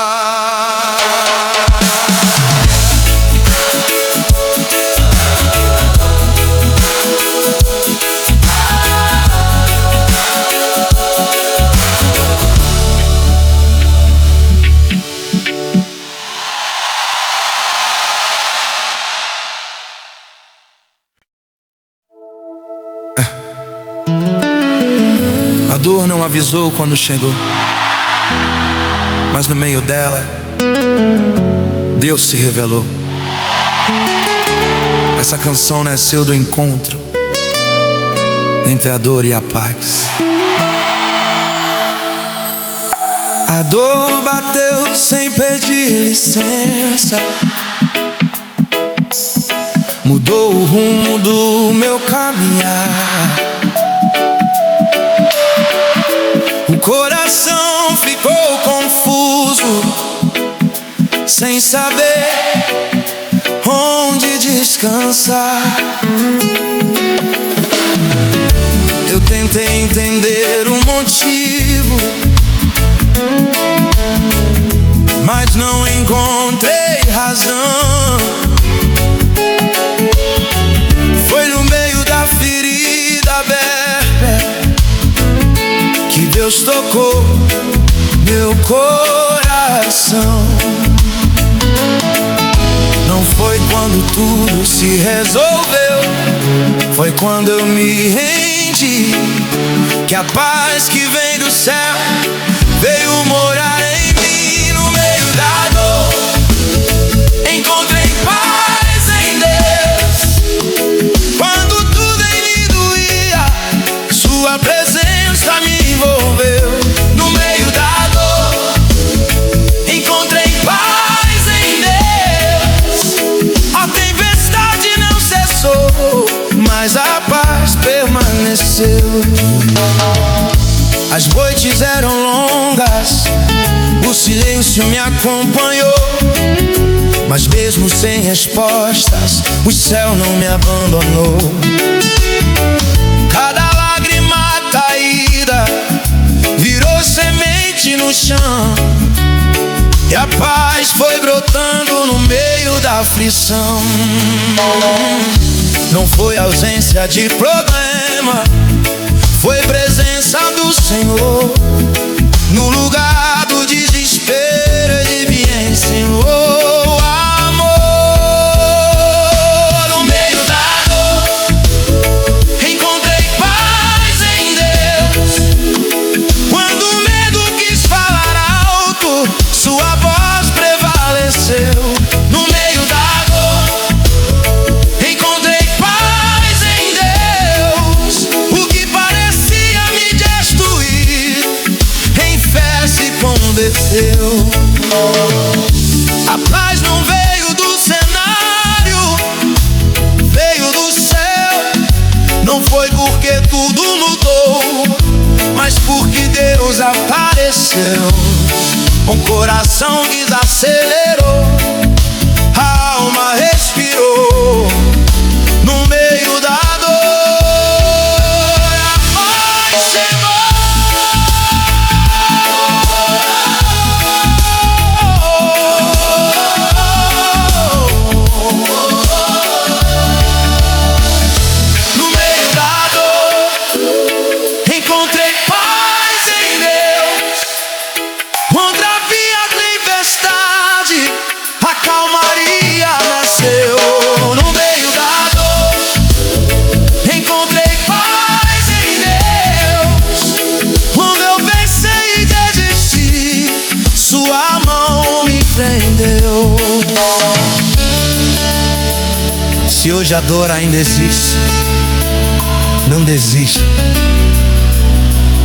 A dor não avisou quando chegou, mas no meio dela, Deus se revelou. Essa canção nasceu do encontro entre a dor e a paz. A dor bateu sem pedir licença, mudou o rumo do meu caminhar. O coração ficou confuso, sem saber onde descansar. Eu tentei entender o motivo, mas não encontrei razão. Foi no meio da ferida aberta que Deus tocou meu coração. coração. Não foi quando tudo se resolveu, foi quando eu me rendi, que a paz que vem do céu veio morar em mim. No meio da dor encontrei paz em Deus. Quando tudo em mim doía, sua presença me envolveu. No meio da dor encontrei paz em Deus. A tempestade não cessou, mas a paz permaneceu. As noites eram longas, o silêncio me acompanhou, mas mesmo sem respostas, o céu não me abandonou. Cada lágrima caída virou semente no chão, e a paz foi brotando no meio da aflição. Não foi ausência de problema, foi presença do Senhor. No lugar do desespero Ele me ensinou amor. No meio da dor encontrei paz em Deus. Quando o medo quis falar alto, sua voz prevaleceu. No meio da dor encontrei paz em Deus. O que parecia me destruir, em fé se converteu. A paz não veio do cenário, veio do céu. Não foi porque tudo mudou, mas porque Deus apareceu. O coração desacelerou, a alma respirou. No meio da dor, a paz chegou. No meio da dor encontrei paz em Deus. Onde havia tempestade, a calmaria nasceu. No meio da dor encontrei paz em Deus. Quando eu pensei e desisti, sua mão me prendeu. Se hoje a dor ainda existe, não desista.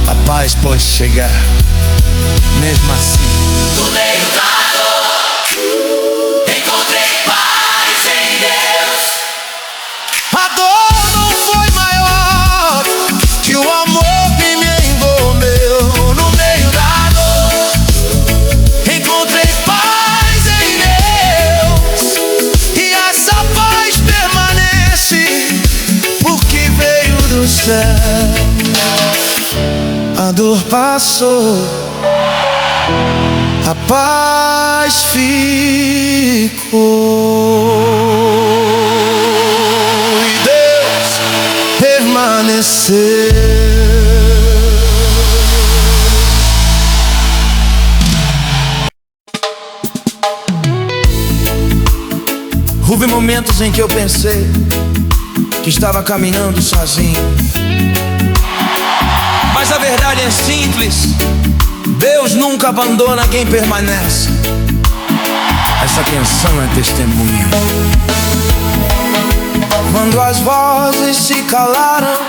A paz pode chegar mesmo assim. No meio da dor encontrei paz em Deus. A dor não foi maior que o amor que me envolveu. No meio da dor encontrei paz em Deus. E essa paz permanece porque veio do céu. A dor passou, a paz ficou, e Deus permaneceu. Houve momentos em que eu pensei que estava caminhando sozinho, mas a verdade é simples: Deus nunca abandona quem permanece. Essa canção é testemunha. Quando as vozes se calaram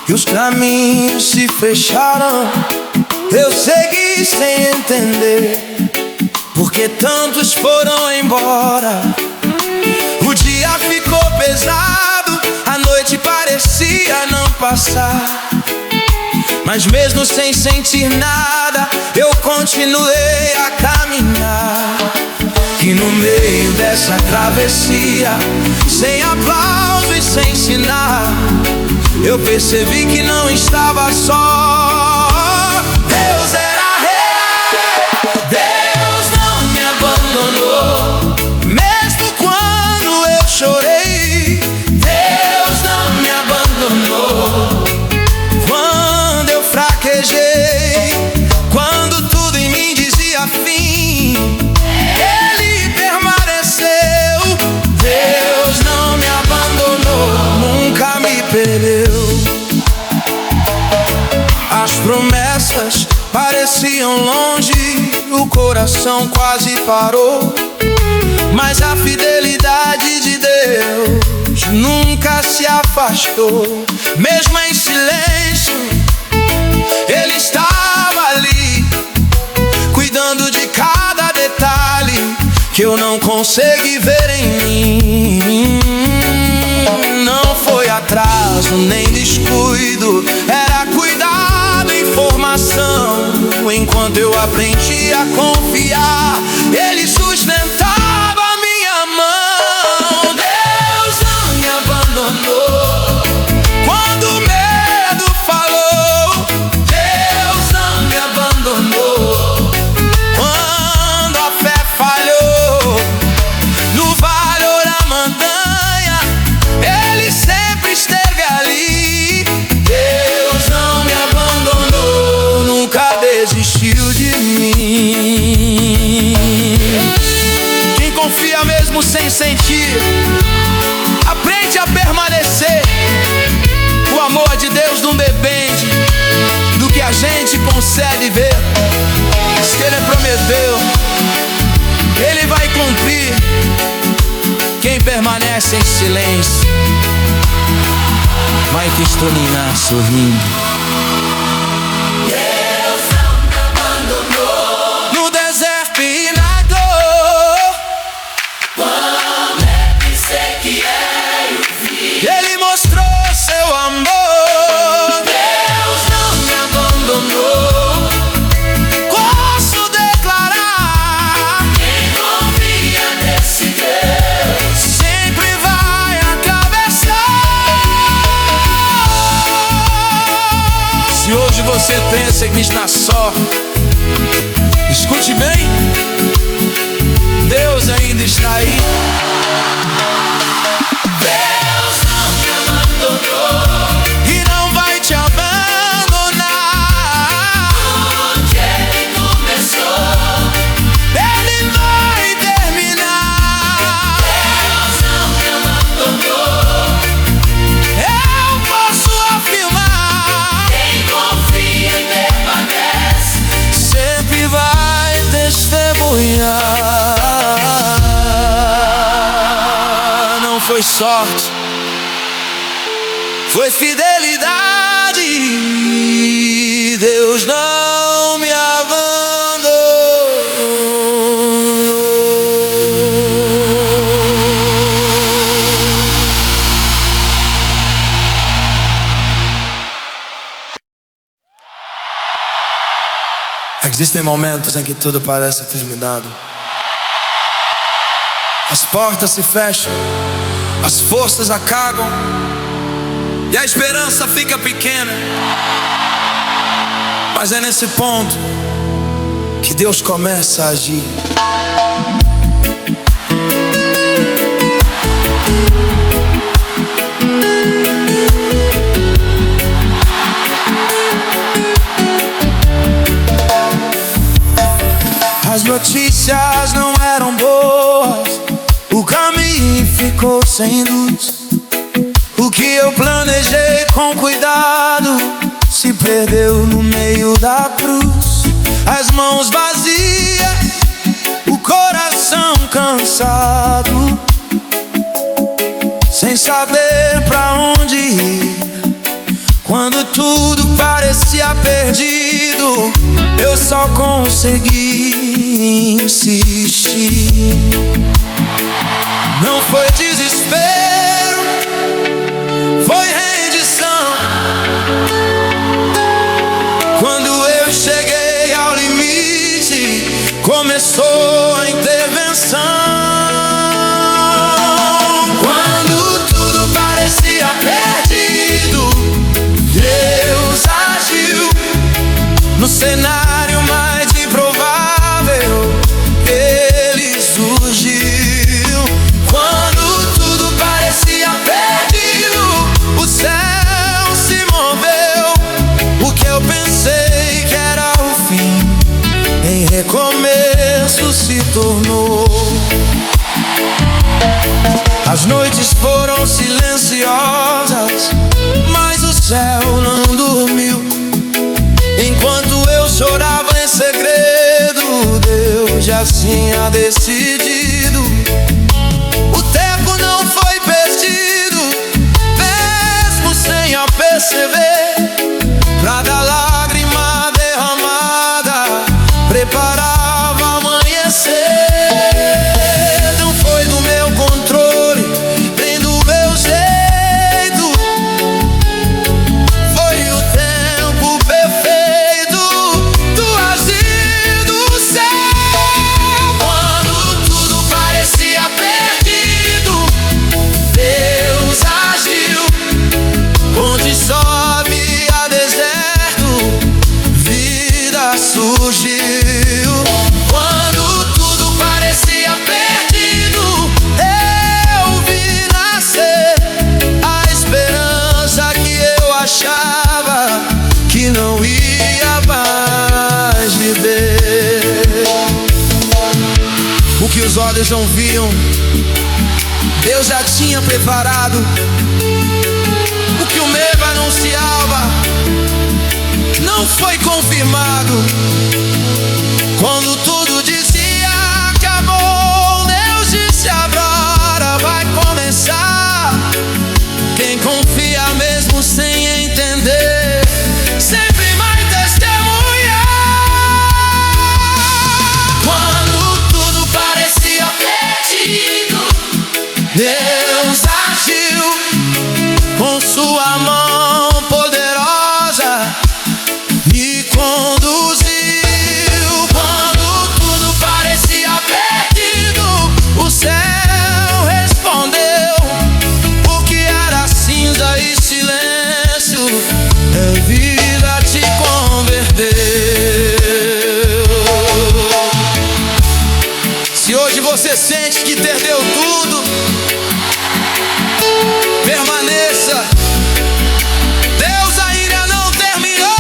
e os caminhos se fecharam, eu segui sem entender porque tantos foram embora. O dia ficou pesado, a noite parecia não passar, mas mesmo sem sentir nada, eu continuei a caminhar. E no meio dessa travessia, sem aplauso e sem sinal, eu percebi que não estava só. Deus era real, Deus não me abandonou. Mesmo quando eu chorei, Deus não me abandonou. Quando eu fraquejei, quando tudo em mim dizia fim, perdeu. As promessas pareciam longe, o coração quase parou. Mas a fidelidade de Deus nunca se afastou. Mesmo em silêncio, Ele estava ali, cuidando de cada detalhe que eu não consegui ver em mim. Não foi atraso nem descuido, era cuidado e informação. Enquanto eu aprendi a confiar, Ele sustentava a minha mão. Deus não me abandonou quando o medo falou. Deus não me abandonou quando a fé falhou. No vale ou na montanha, Ele sempre esteve ali. Deus não me abandonou, nunca desistiu de mim. Quem confia mesmo sem sentir, aprende a permanecer. O amor de Deus não depende do que a gente consegue ver. Se Ele prometeu, Ele vai cumprir. Quem permanece em silêncio vai testemunhar sorrindo. Deus não me abandonou No deserto e na dor, quando é que sei que eu vi. Ele mostrou seu amor. Deus não me abandonou. Posso declarar, Quem confia nesse Deus sempre vai atravessar. Se hoje você pensa que está só, escute bem, Deus ainda está aí. Deus não me abandonou. E não vai te abandonar. Onde Ele começou, Ele vai terminar. Deus não me abandonou. Eu posso afirmar, Quem confia e permanece sempre vai testemunhar. Não foi sorte, foi fidelidade. Deus não me abandonou. Existem momentos em que tudo parece terminado. As portas se fecham, as forças acabam e a esperança fica pequena. Mas é nesse ponto que Deus começa a agir. As notícias não eram boas, o caminho ficou sem luz. O que eu planejei com cuidado se perdeu no meio da cruz. As mãos vazias, o coração cansado, sem saber pra onde ir. Quando tudo parecia perdido, eu só consegui insistir. Não foi desespero, foi rendição. Quando eu cheguei ao limite, começou a intervenção. Quando tudo parecia perdido, Deus agiu. No cenário mais improvável, Ele surgiu. Quando tudo parecia perdido, o céu se moveu. O que eu pensei que era o fim, em recomeço se tornou. As noites foram silenciosas, tinha decidido. O tempo não foi perdido, mesmo sem eu perceber. Cada lágrima derramada preparava amanhecer. Não foi do meu controle, nem do meu jeito. Foi o tempo perfeito do agir do céu. Quando tudo parecia perdido, Deus agiu. Onde só havia deserto, vida surgiu. Quando tudo parecia perdido, eu vi nascer a esperança que eu achava que não ia mais viver. O que os olhos não viam, Deus já tinha preparado. O que o medo anunciava não foi confirmado. Quando tudo dizia que acabou, Deus disse: agora vai começar. Quem confia mesmo sem entender, sempre vai testemunhar. Quando tudo parecia perdido, Deus agiu com sua mão poderosa, me conduziu. Quando tudo parecia perdido, o céu respondeu. O que era cinza e silêncio, é vida te converteu. Se hoje você sente que perdeu tudo, permaneça. Deus ainda não terminou.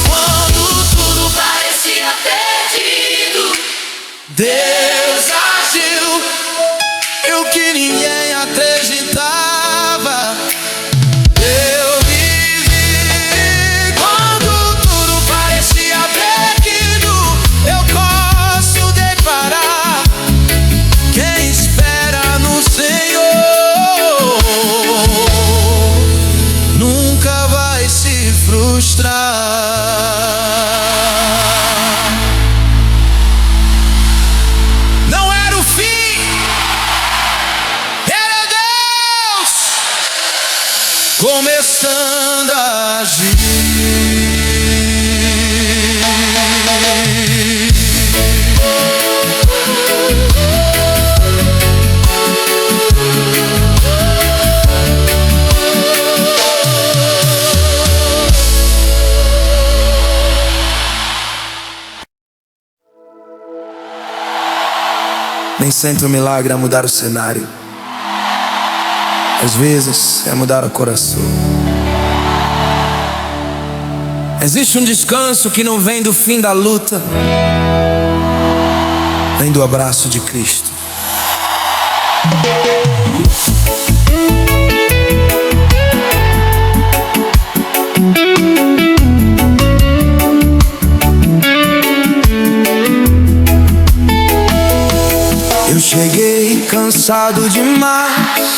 Quando tudo parecia perdido, Deus agiu. E o que ninguém acreditava, eu vivi. Quando tudo parecia perdido, eu posso declarar: quem espera no Senhor nunca vai se frustrar. Não era o fim, era Deus começando a agir. Nem sempre o milagre é mudar o cenário, às vezes é mudar o coração. Existe um descanso que não vem do fim da luta, Vem do abraço de Cristo. eu cheguei cansado demais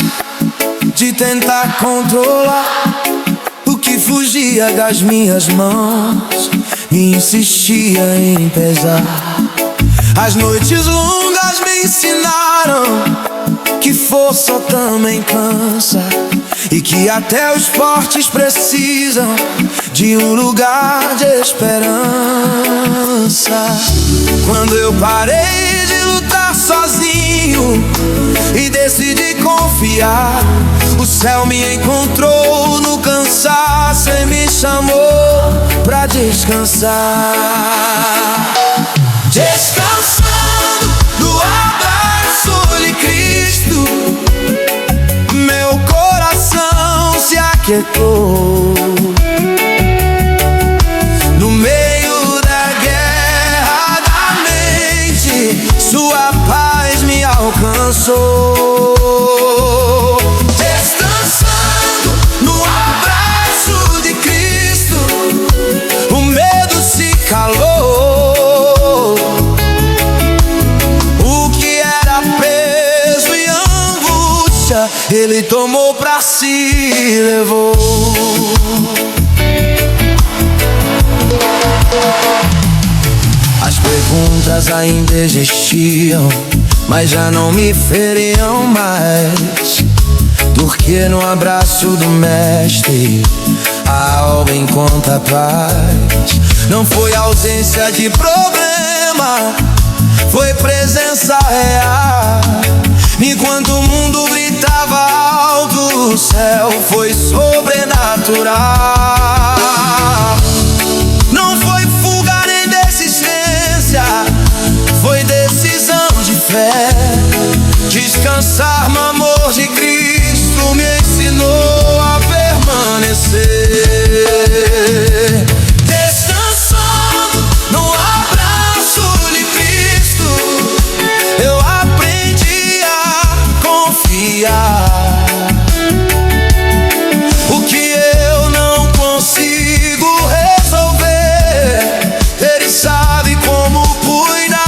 de tentar controlar o que fugia das minhas mãos e insistia em pesar. As noites longas me ensinaram que força também cansa e que até os fortes precisam de um lugar de esperança. Quando eu parei de lutar sozinho e decidi confiar, o céu me encontrou no cansaço e me chamou pra descansar. Descansando no abraço de Cristo, meu coração se aquietou. No meio da guerra da mente, sua paz me alcançou. Descansando no abraço de Cristo, o medo se calou. Ele tomou pra si e levou. As perguntas ainda existiam, mas já não me feriam mais, porque no abraço do mestre a alma encontra paz. Não foi ausência de problema, foi presença real. Enquanto o mundo gritava alto, o céu foi sobrenatural. Não foi fuga nem desistência, foi decisão de fé. Descansar no amor de Cristo me ensinou a permanecer. Descansando no abraço de Cristo, eu aprendi a confiar. O que eu não consigo resolver, Ele sabe como cuidar.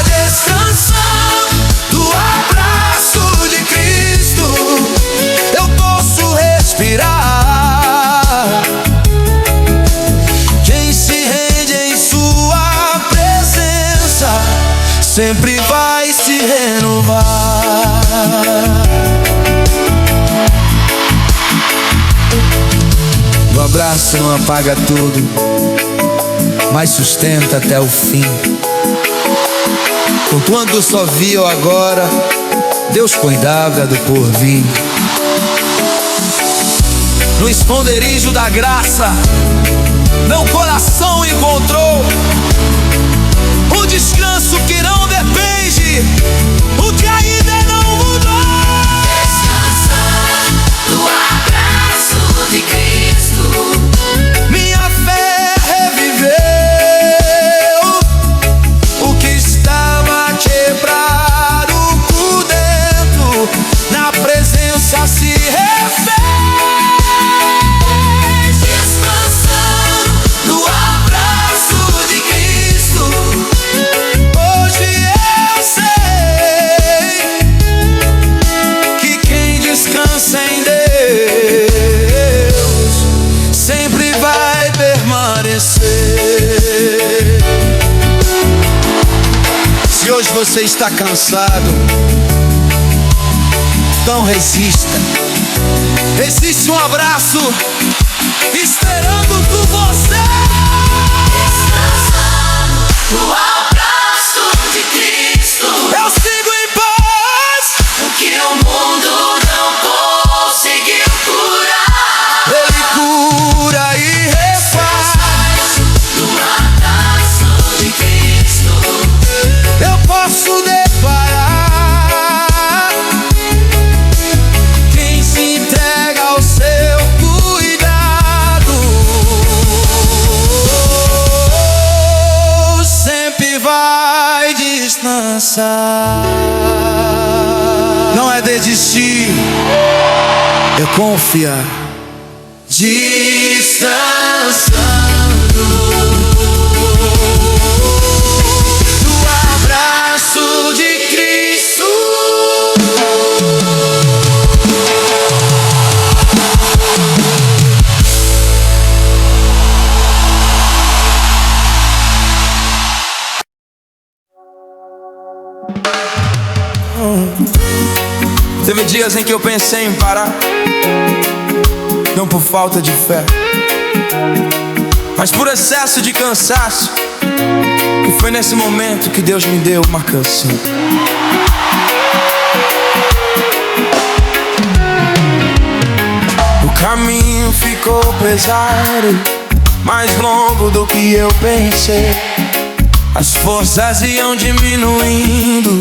Descansando do abraço de Cristo, eu posso respirar. Quem se rende em sua presença sempre vai se renovar. O abraço não apaga tudo, mas sustenta até o fim. Enquanto só via o agora, Deus cuidava do porvir. No esconderijo da graça, meu coração encontrou o descanso que não depende, o que ainda não mudou. Descansar no abraço de Cristo, Minha fé reviveu, o que estava quebrado por dentro, na presença se refez. descansando no abraço de Cristo, Hoje eu sei que quem descansa em Deus sempre vai permanecer. Se hoje você está cansado, então resista. Existe um abraço esperando por você. descansando no abraço de Cristo, Eu sigo em paz. o que o mundo não conseguiu curar. Ele cura e refaz. No abraço de Cristo, Eu posso declarar: quem se entrega ao seu cuidado sempre vai descansar. Não é desistir, é confiar. Descansando no abraço de Cristo. Teve dias em que eu pensei em parar, não por falta de fé, mas por excesso de cansaço. E foi nesse momento que Deus me deu uma canção. O caminho ficou pesado, mais longo do que eu pensei. As forças iam diminuindo,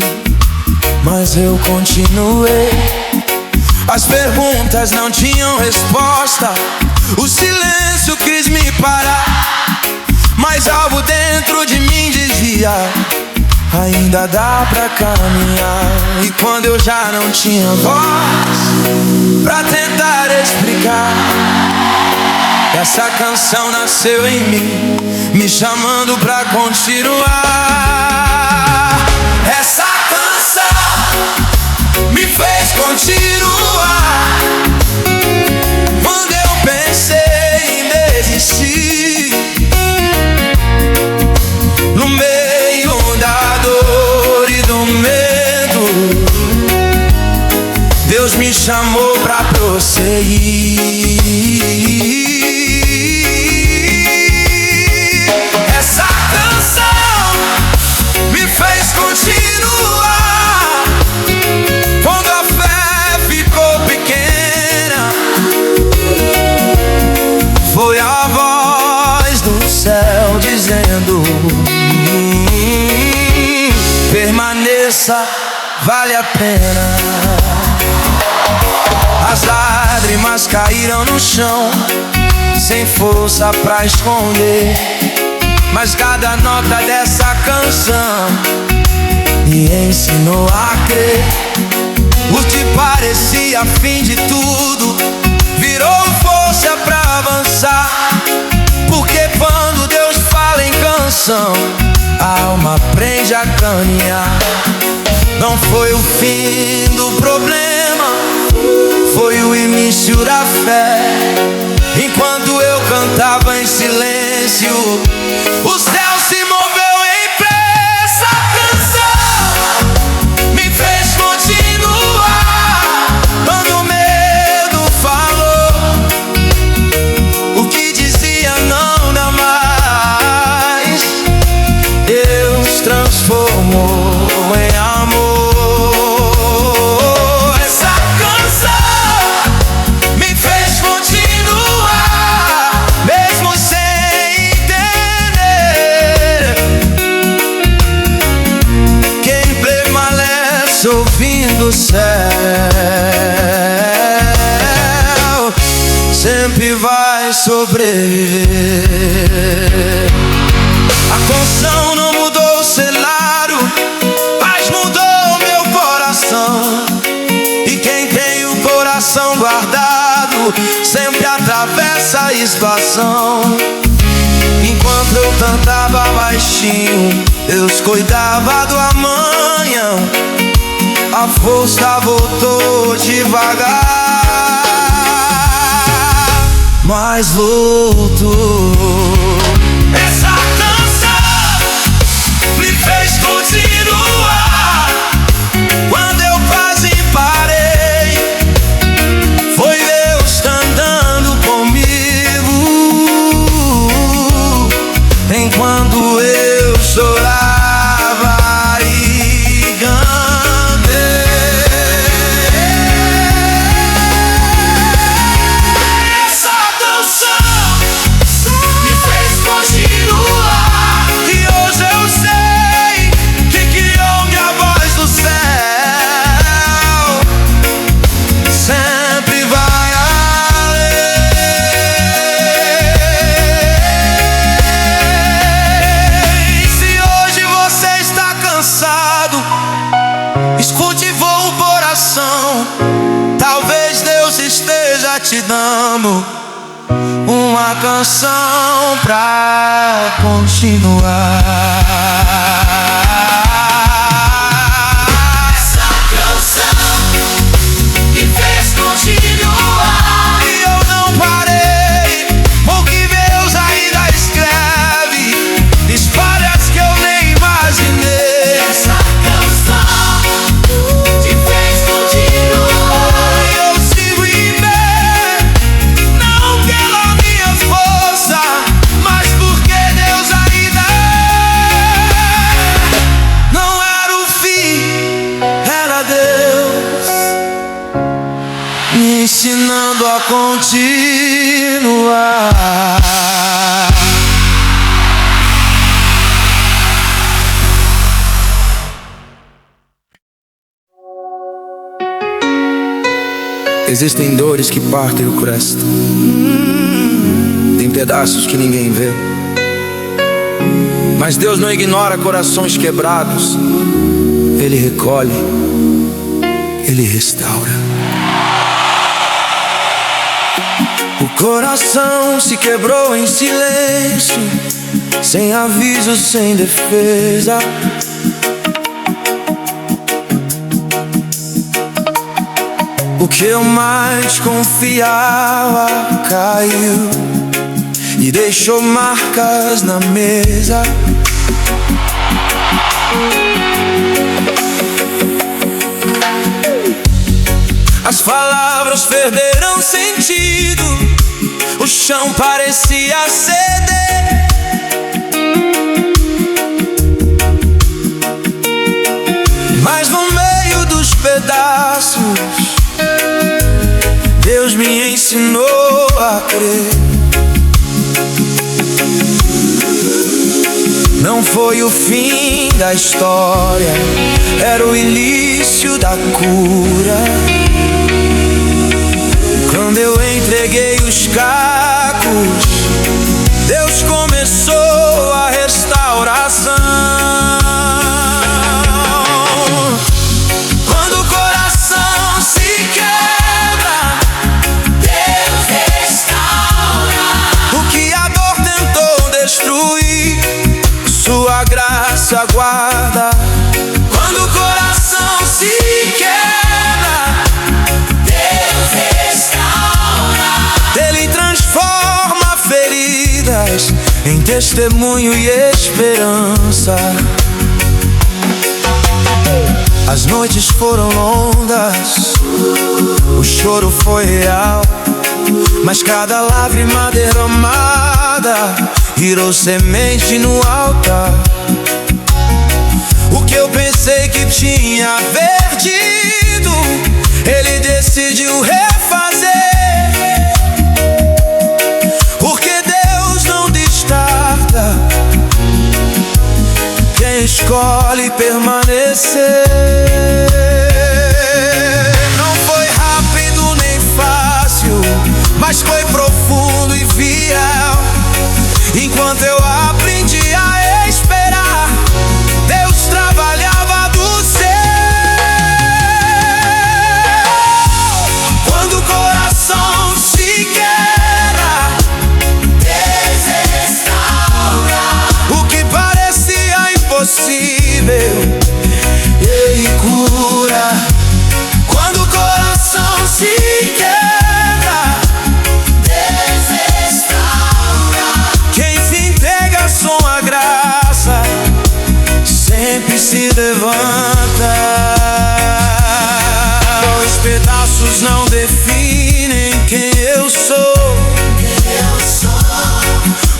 mas eu continuei. As perguntas não tinham resposta, o silêncio quis me parar, mas algo dentro de mim dizia: ainda dá pra caminhar. E quando eu já não tinha voz pra tentar explicar, essa canção nasceu em mim, me chamando pra continuar. Essa canção me fez continuar. Quando eu pensei em desistir, no meio da dor e do medo, Deus me chamou pra prosseguir. Essa canção me fez continuar. Quando a fé ficou pequena, foi a voz do céu dizendo: permaneça, vale a pena. As lágrimas caíram no chão, sem força pra esconder, mas cada nota dessa canção me ensinou a crer. O que parecia fim de tudo virou força pra avançar, porque quando Deus fala em canção, a alma aprende a caminhar. Não foi o fim do problema, foi o início da fé. Enquanto eu cantava em silêncio, o céu se moveu em pé. Essa canção me fez continuar. Quando o medo falou, o que dizia não dá mais, Deus transformou em amor. Ouvindo o céu, sempre vai sobreviver. A canção não mudou o cenário, mas mudou meu coração. E quem tem o coração guardado sempre atravessa a estação. Enquanto eu cantava baixinho, Deus cuidava do amanhã. A força voltou devagar, mas voltou. Essa canção me fez continuar. Quando eu quase parei, foi Deus andando comigo. Enquanto eu chorava e te dando uma canção pra continuar. Essa canção me fez continuar. E eu não parei, porque Deus ainda escreve histórias que eu nem imaginei. Essa canção te fez continuar. E eu sigo em pé, não pela minha força, mas porque Deus ainda não era o fim, era Deus me ensinando a continuar. Existem dores que partem o coração, tem pedaços que ninguém vê, mas Deus não ignora corações quebrados. Ele recolhe, Ele restaura. O coração se quebrou em silêncio, sem aviso, sem defesa. O que eu mais confiava caiu e deixou marcas na mesa. As palavras perderam sentido, o chão parecia ceder. Mas no meio dos pedaços, Deus me ensinou a crer. Não foi o fim da história, era o início da cura. Quando eu entreguei os cacos, Deus começou a restauração. Quando o coração se quebra, Deus restaura. o que a dor tentou destruir, sua graça guarda. Quando o coração se quebra, Deus restaura. Ele transforma feridas em testemunho e esperança. As noites foram longas, o choro foi real, mas cada lágrima derramada virou semente no altar. O que eu pensei que tinha perdido, Ele decidiu refazer. Porque Deus não descarta quem escolhe permanecer. Não foi rápido nem fácil, mas foi profundo e fiel. Enquanto eu aprendi a esperar, Deus trabalhava do céu. Quando o coração se quebra, Deus restaura. o que parecia impossível, Ele cura. Quando o coração se quebra, Deus restaura. quem se entrega com a graça sempre se levanta. Os pedaços não definem quem eu sou. Eu sou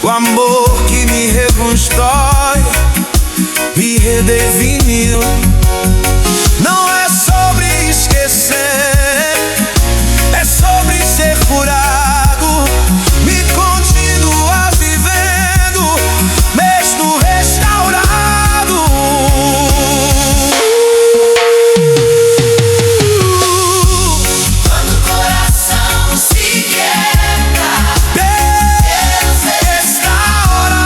O amor que me reconstrói, me redefiniu. Não é sobre esquecer, é sobre ser curado. Me continua vivendo, mesmo restaurado. quando o coração se quebra, Deus restaura.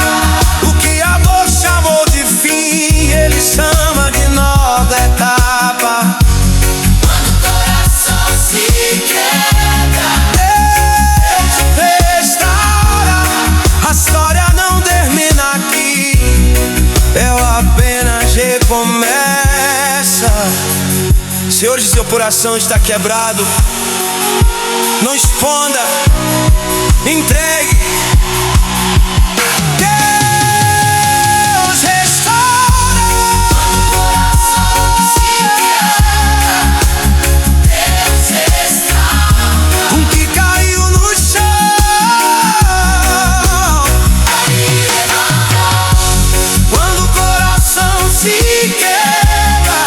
O que a dor chamou de fim, Ele chama de nova etapa. quando o coração se quebra, Deus restaura. A história não termina aqui, ela apenas recomeça. Senhor, se seu coração está quebrado, não esconda, entregue. Deus restaura. coração se quebra, Deus restaura. O que caiu no chão, quando o coração se quebra,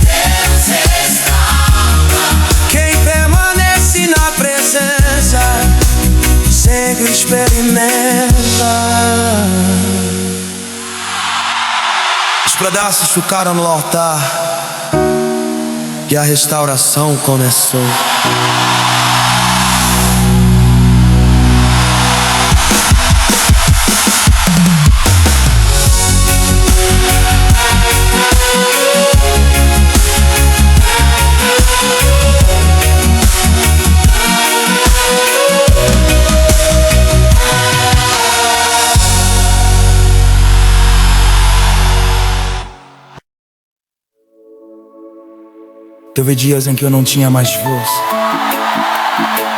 Deus restaura. quem permanece na presença sempre experimenta. Os pedaços ficaram no altar e a restauração começou. Teve dias em que eu não tinha mais força,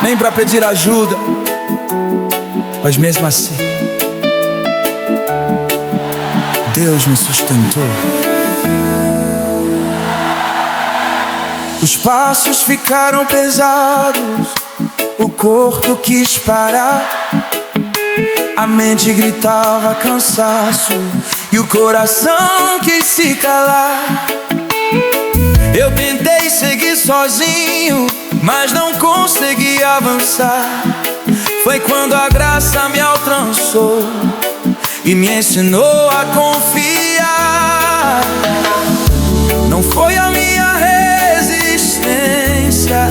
nem pra pedir ajuda, mas mesmo assim Deus me sustentou. Os passos ficaram pesados, o corpo quis parar, a mente gritava cansaço e o coração quis se calar. Eu tentei seguir sozinho, mas não consegui avançar. Foi quando a graça me alcançou e me ensinou a confiar. Não foi a minha resistência,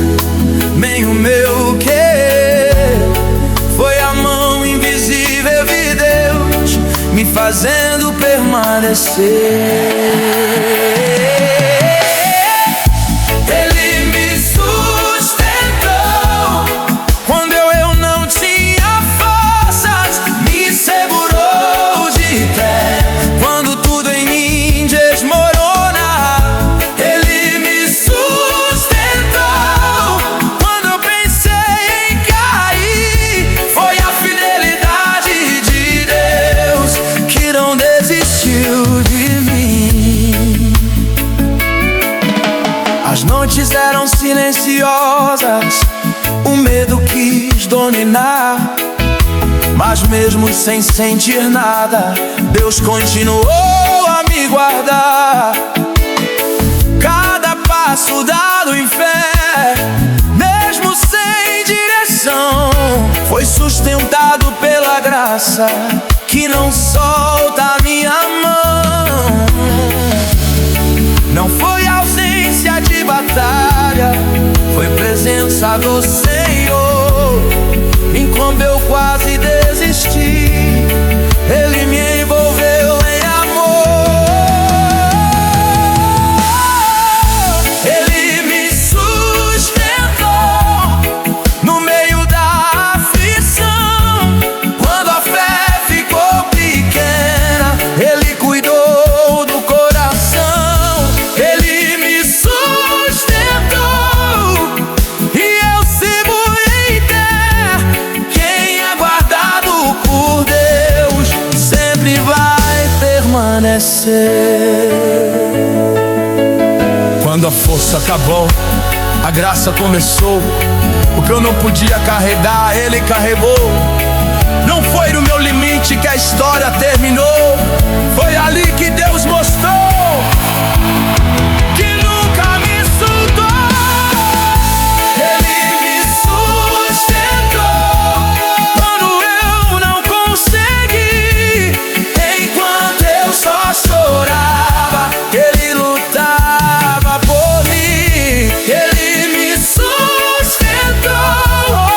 nem o meu querer, foi a mão invisível de Deus me fazendo permanecer. As noites eram silenciosas, o medo quis dominar, mas mesmo sem sentir nada, Deus continuou a me guardar. Cada passo dado em fé, mesmo sem direção, foi sustentado pela graça que não solta a minha mão. Não foi ausência de batalha, foi presença do Senhor. Enquanto eu quase desisti, Ele me envolveu em amor. Ele me sustentou no meio da aflição. Quando a fé ficou pequena, Ele cuidou do coração. Ele me sustentou e eu sigo em pé. Quem é guardado por Deus sempre vai permanecer. Quando a força acabou, a graça começou. O que eu não podia carregar, Ele carregou. Não foi no meu limite que a história terminou. Foi ali que Deus mostrou que nunca me soltou. Ele me sustentou quando eu não consegui. Enquanto eu só chorava, Ele lutava por mim. Ele me sustentou.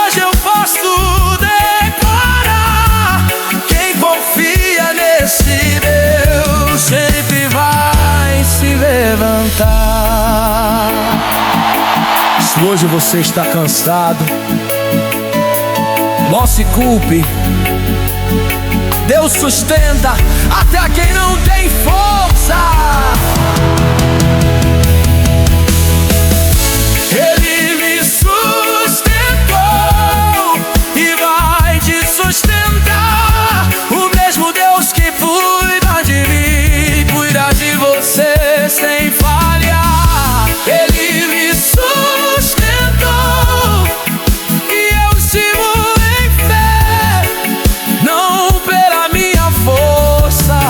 Hoje eu posso declarar: quem confia nesse Deus sempre vai se levantar. Se hoje você está cansado, não se culpe. Deus sustenta até quem não tem força. Ele me sustentou e vai te sustentar. O mesmo Deus que cuida de mim, cuida de você sem falhar. Ele me sustentou e eu sigo em fé, não pela minha força,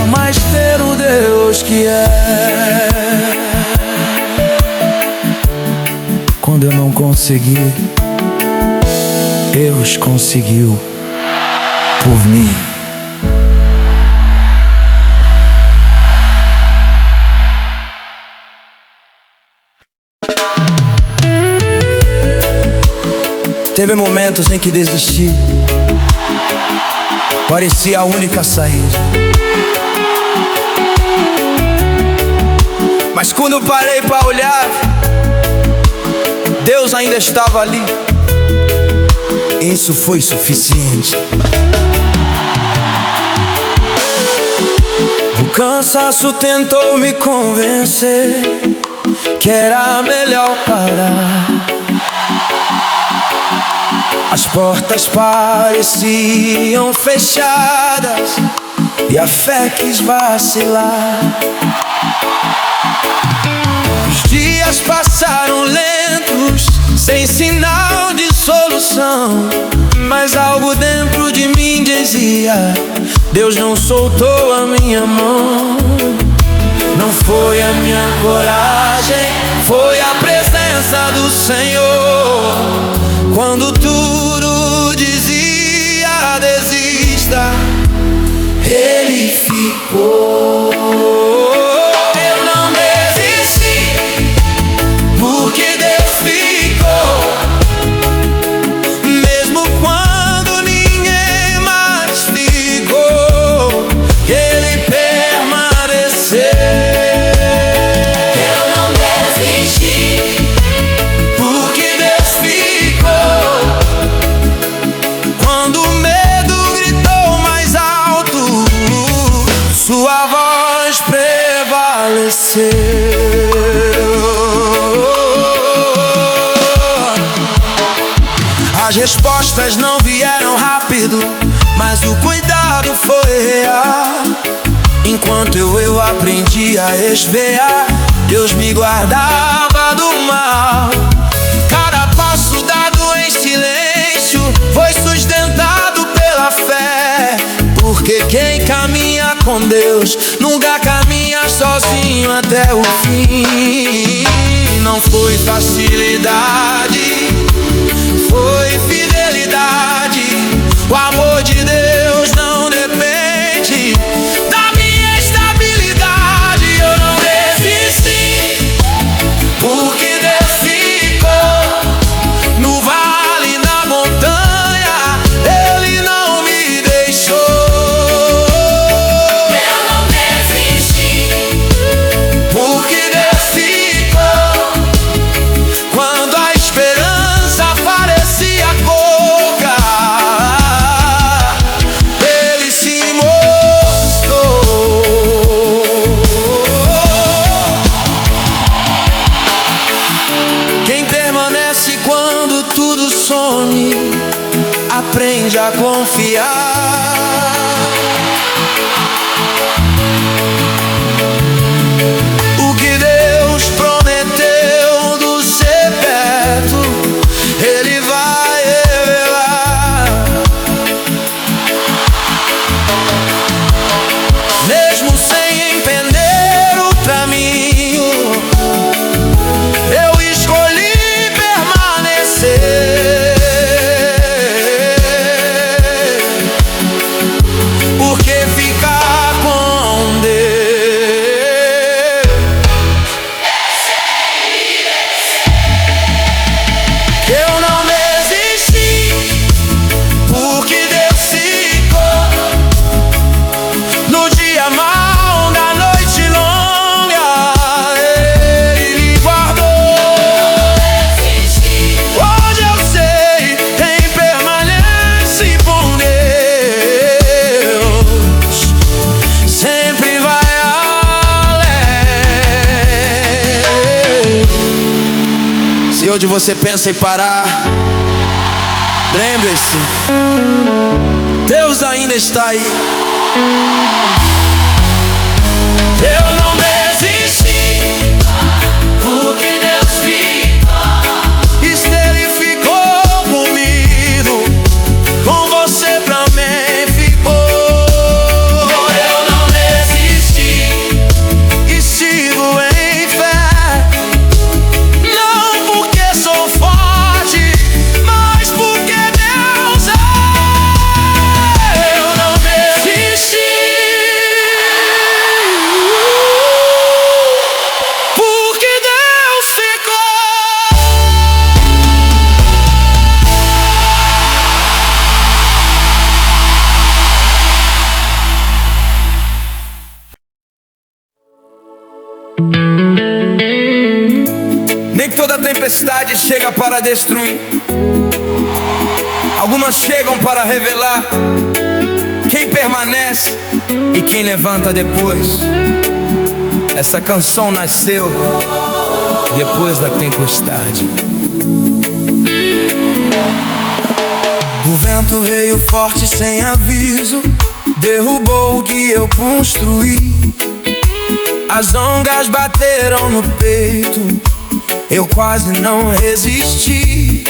mas pelo Deus que é. Quando eu não consegui, Deus conseguiu por mim. Teve momentos em que desisti, parecia a única saída. Mas quando eu parei para olhar, Deus ainda estava ali. Isso foi suficiente. O cansaço tentou me convencer que era melhor parar. As portas pareciam fechadas e a fé quis vacilar. Os dias passaram lentos, sem sinal de solução, mas algo dentro de mim dizia: Deus não soltou a minha mão. Não foi a minha coragem, foi a presença do Senhor. Quando tudo dizia desista, Ele ficou. Eu não desisti, porque Deus ficou. Mesmo quando ninguém mais ficou, Ele permaneceu. Eu não desisti, porque Deus ficou. Quando o medo gritou mais alto, sua voz prevaleceu. As respostas não vieram rápido, mas o cuidado foi real. Enquanto eu aprendi a esfriar, Deus me guardava do mal. Cada passo dado em silêncio foi sustentado pela fé, porque quem caminha com Deus nunca caminha sozinho até o fim. Não foi facilidade, foi fidelidade. O amor de Deus não depende da minha estabilidade. Eu não desisti, porque Deus ficou. No vale, na montanha, Ele não me deixou. Eu não desisti, Porque Deus ficou. Quando a esperança parecia pouca, Ele se mostrou. Quem permanece quando tudo some, aprende a confiar. O que Deus prometeu do ser perto, Ele vai revelar. Mesmo sem entender o caminho, eu escolhi permanecer. Porque ficar com Deus. Eu não desisti, porque Deus ficou. No dia mau, da noite longa, Ele me guardou. Hoje eu sei, quem permanece com Deus sempre vai além. Se hoje você pensa em parar, lembre-se, Deus ainda está aí. Eu não desisti, porque Deus ficou. e se Ele ficou comigo, com você também ficou. Eu não desisti, E sigo em fé, não porque sou forte, mas porque Deus é. Eu não desisti, porque Deus ficou. Nem toda tempestade chega para destruir, algumas chegam para revelar quem permanece e quem levanta depois. Essa canção nasceu depois da tempestade. O vento veio forte sem aviso, derrubou o que eu construí. As ondas bateram no peito, eu quase não resisti.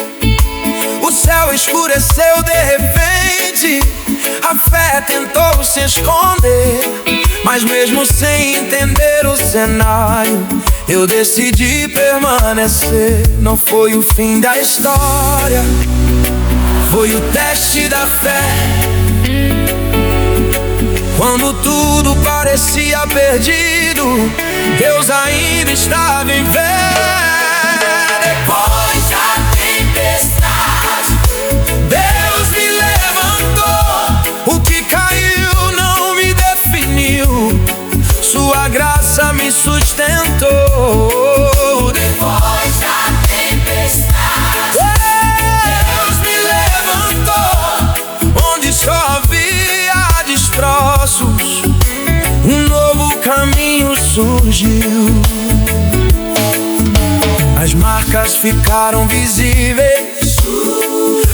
O céu escureceu de repente, a fé tentou se esconder, mas mesmo sem entender o cenário, eu decidi permanecer. Não foi o fim da história, foi o teste da fé. Quando tudo parecia perdido, Deus ainda estava em pé. Depois da tempestade, Deus me levantou. O que caiu não me definiu, sua graça me sustentou. depois da tempestade, Deus me levantou. Onde só havia destroços, um novo caminho surgiu. As marcas ficaram visíveis,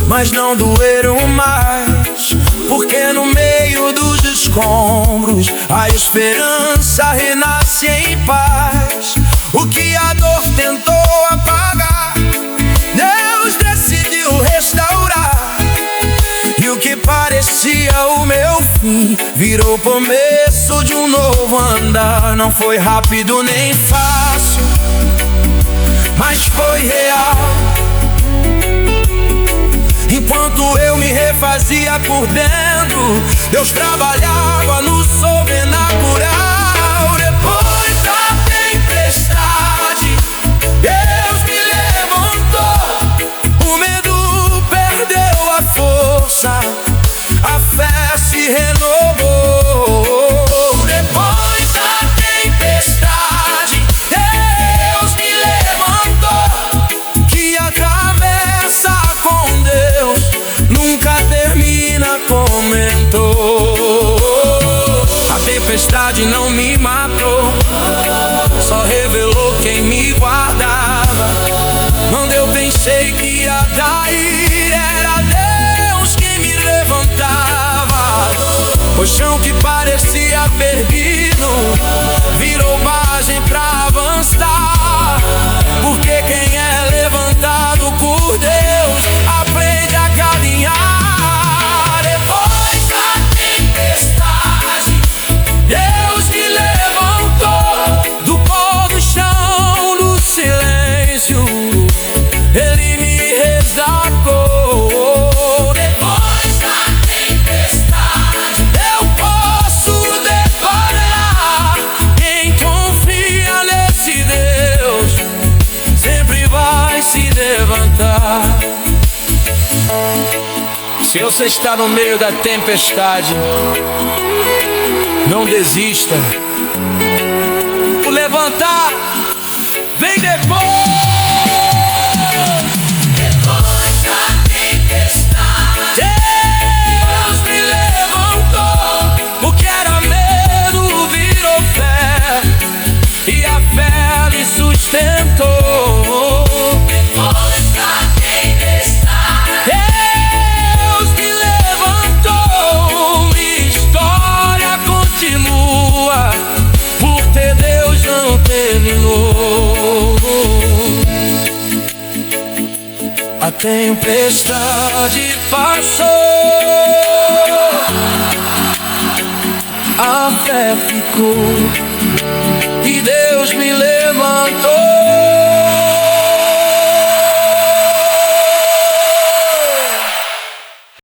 mas não doeram mais, porque no meio dos escombros a esperança renasce em paz. O que a dor tentou apagar, Deus decidiu restaurar. E o que parecia o meu fim virou começo de um novo andar. Não foi rápido nem fácil, mas foi real. Enquanto eu me refazia por dentro, Deus trabalhava no sobrenatural. Depois da tempestade, Deus me levantou. O medo perdeu a força, a fé se renovou. Depois da tempestade, Deus me levantou. Que a travessa com Deus nunca termina, comentou. A tempestade não me matou, só revelou quem me guardava. Quando eu pensei que ia cair, era Deus que me levantava. O chão que parecia perdido virou margem pra avançar, porque quem é levantado por Deus aprende a caminhar. Depois da tempestade, Deus me levantou. Do pó do chão, do silêncio, Ele me resgatou. depois da tempestade, Eu posso declarar: quem confia nesse Deus sempre vai se levantar. Se você está no meio da tempestade, não desista. O levantar vem depois. depois da tempestade, Deus me levantou. O que era medo virou fé, e a fé me sustentou. depois da tempestade, Deus me levantou. Minha história continua, por ter Deus não terminou. A tempestade passou, a fé ficou, e Deus me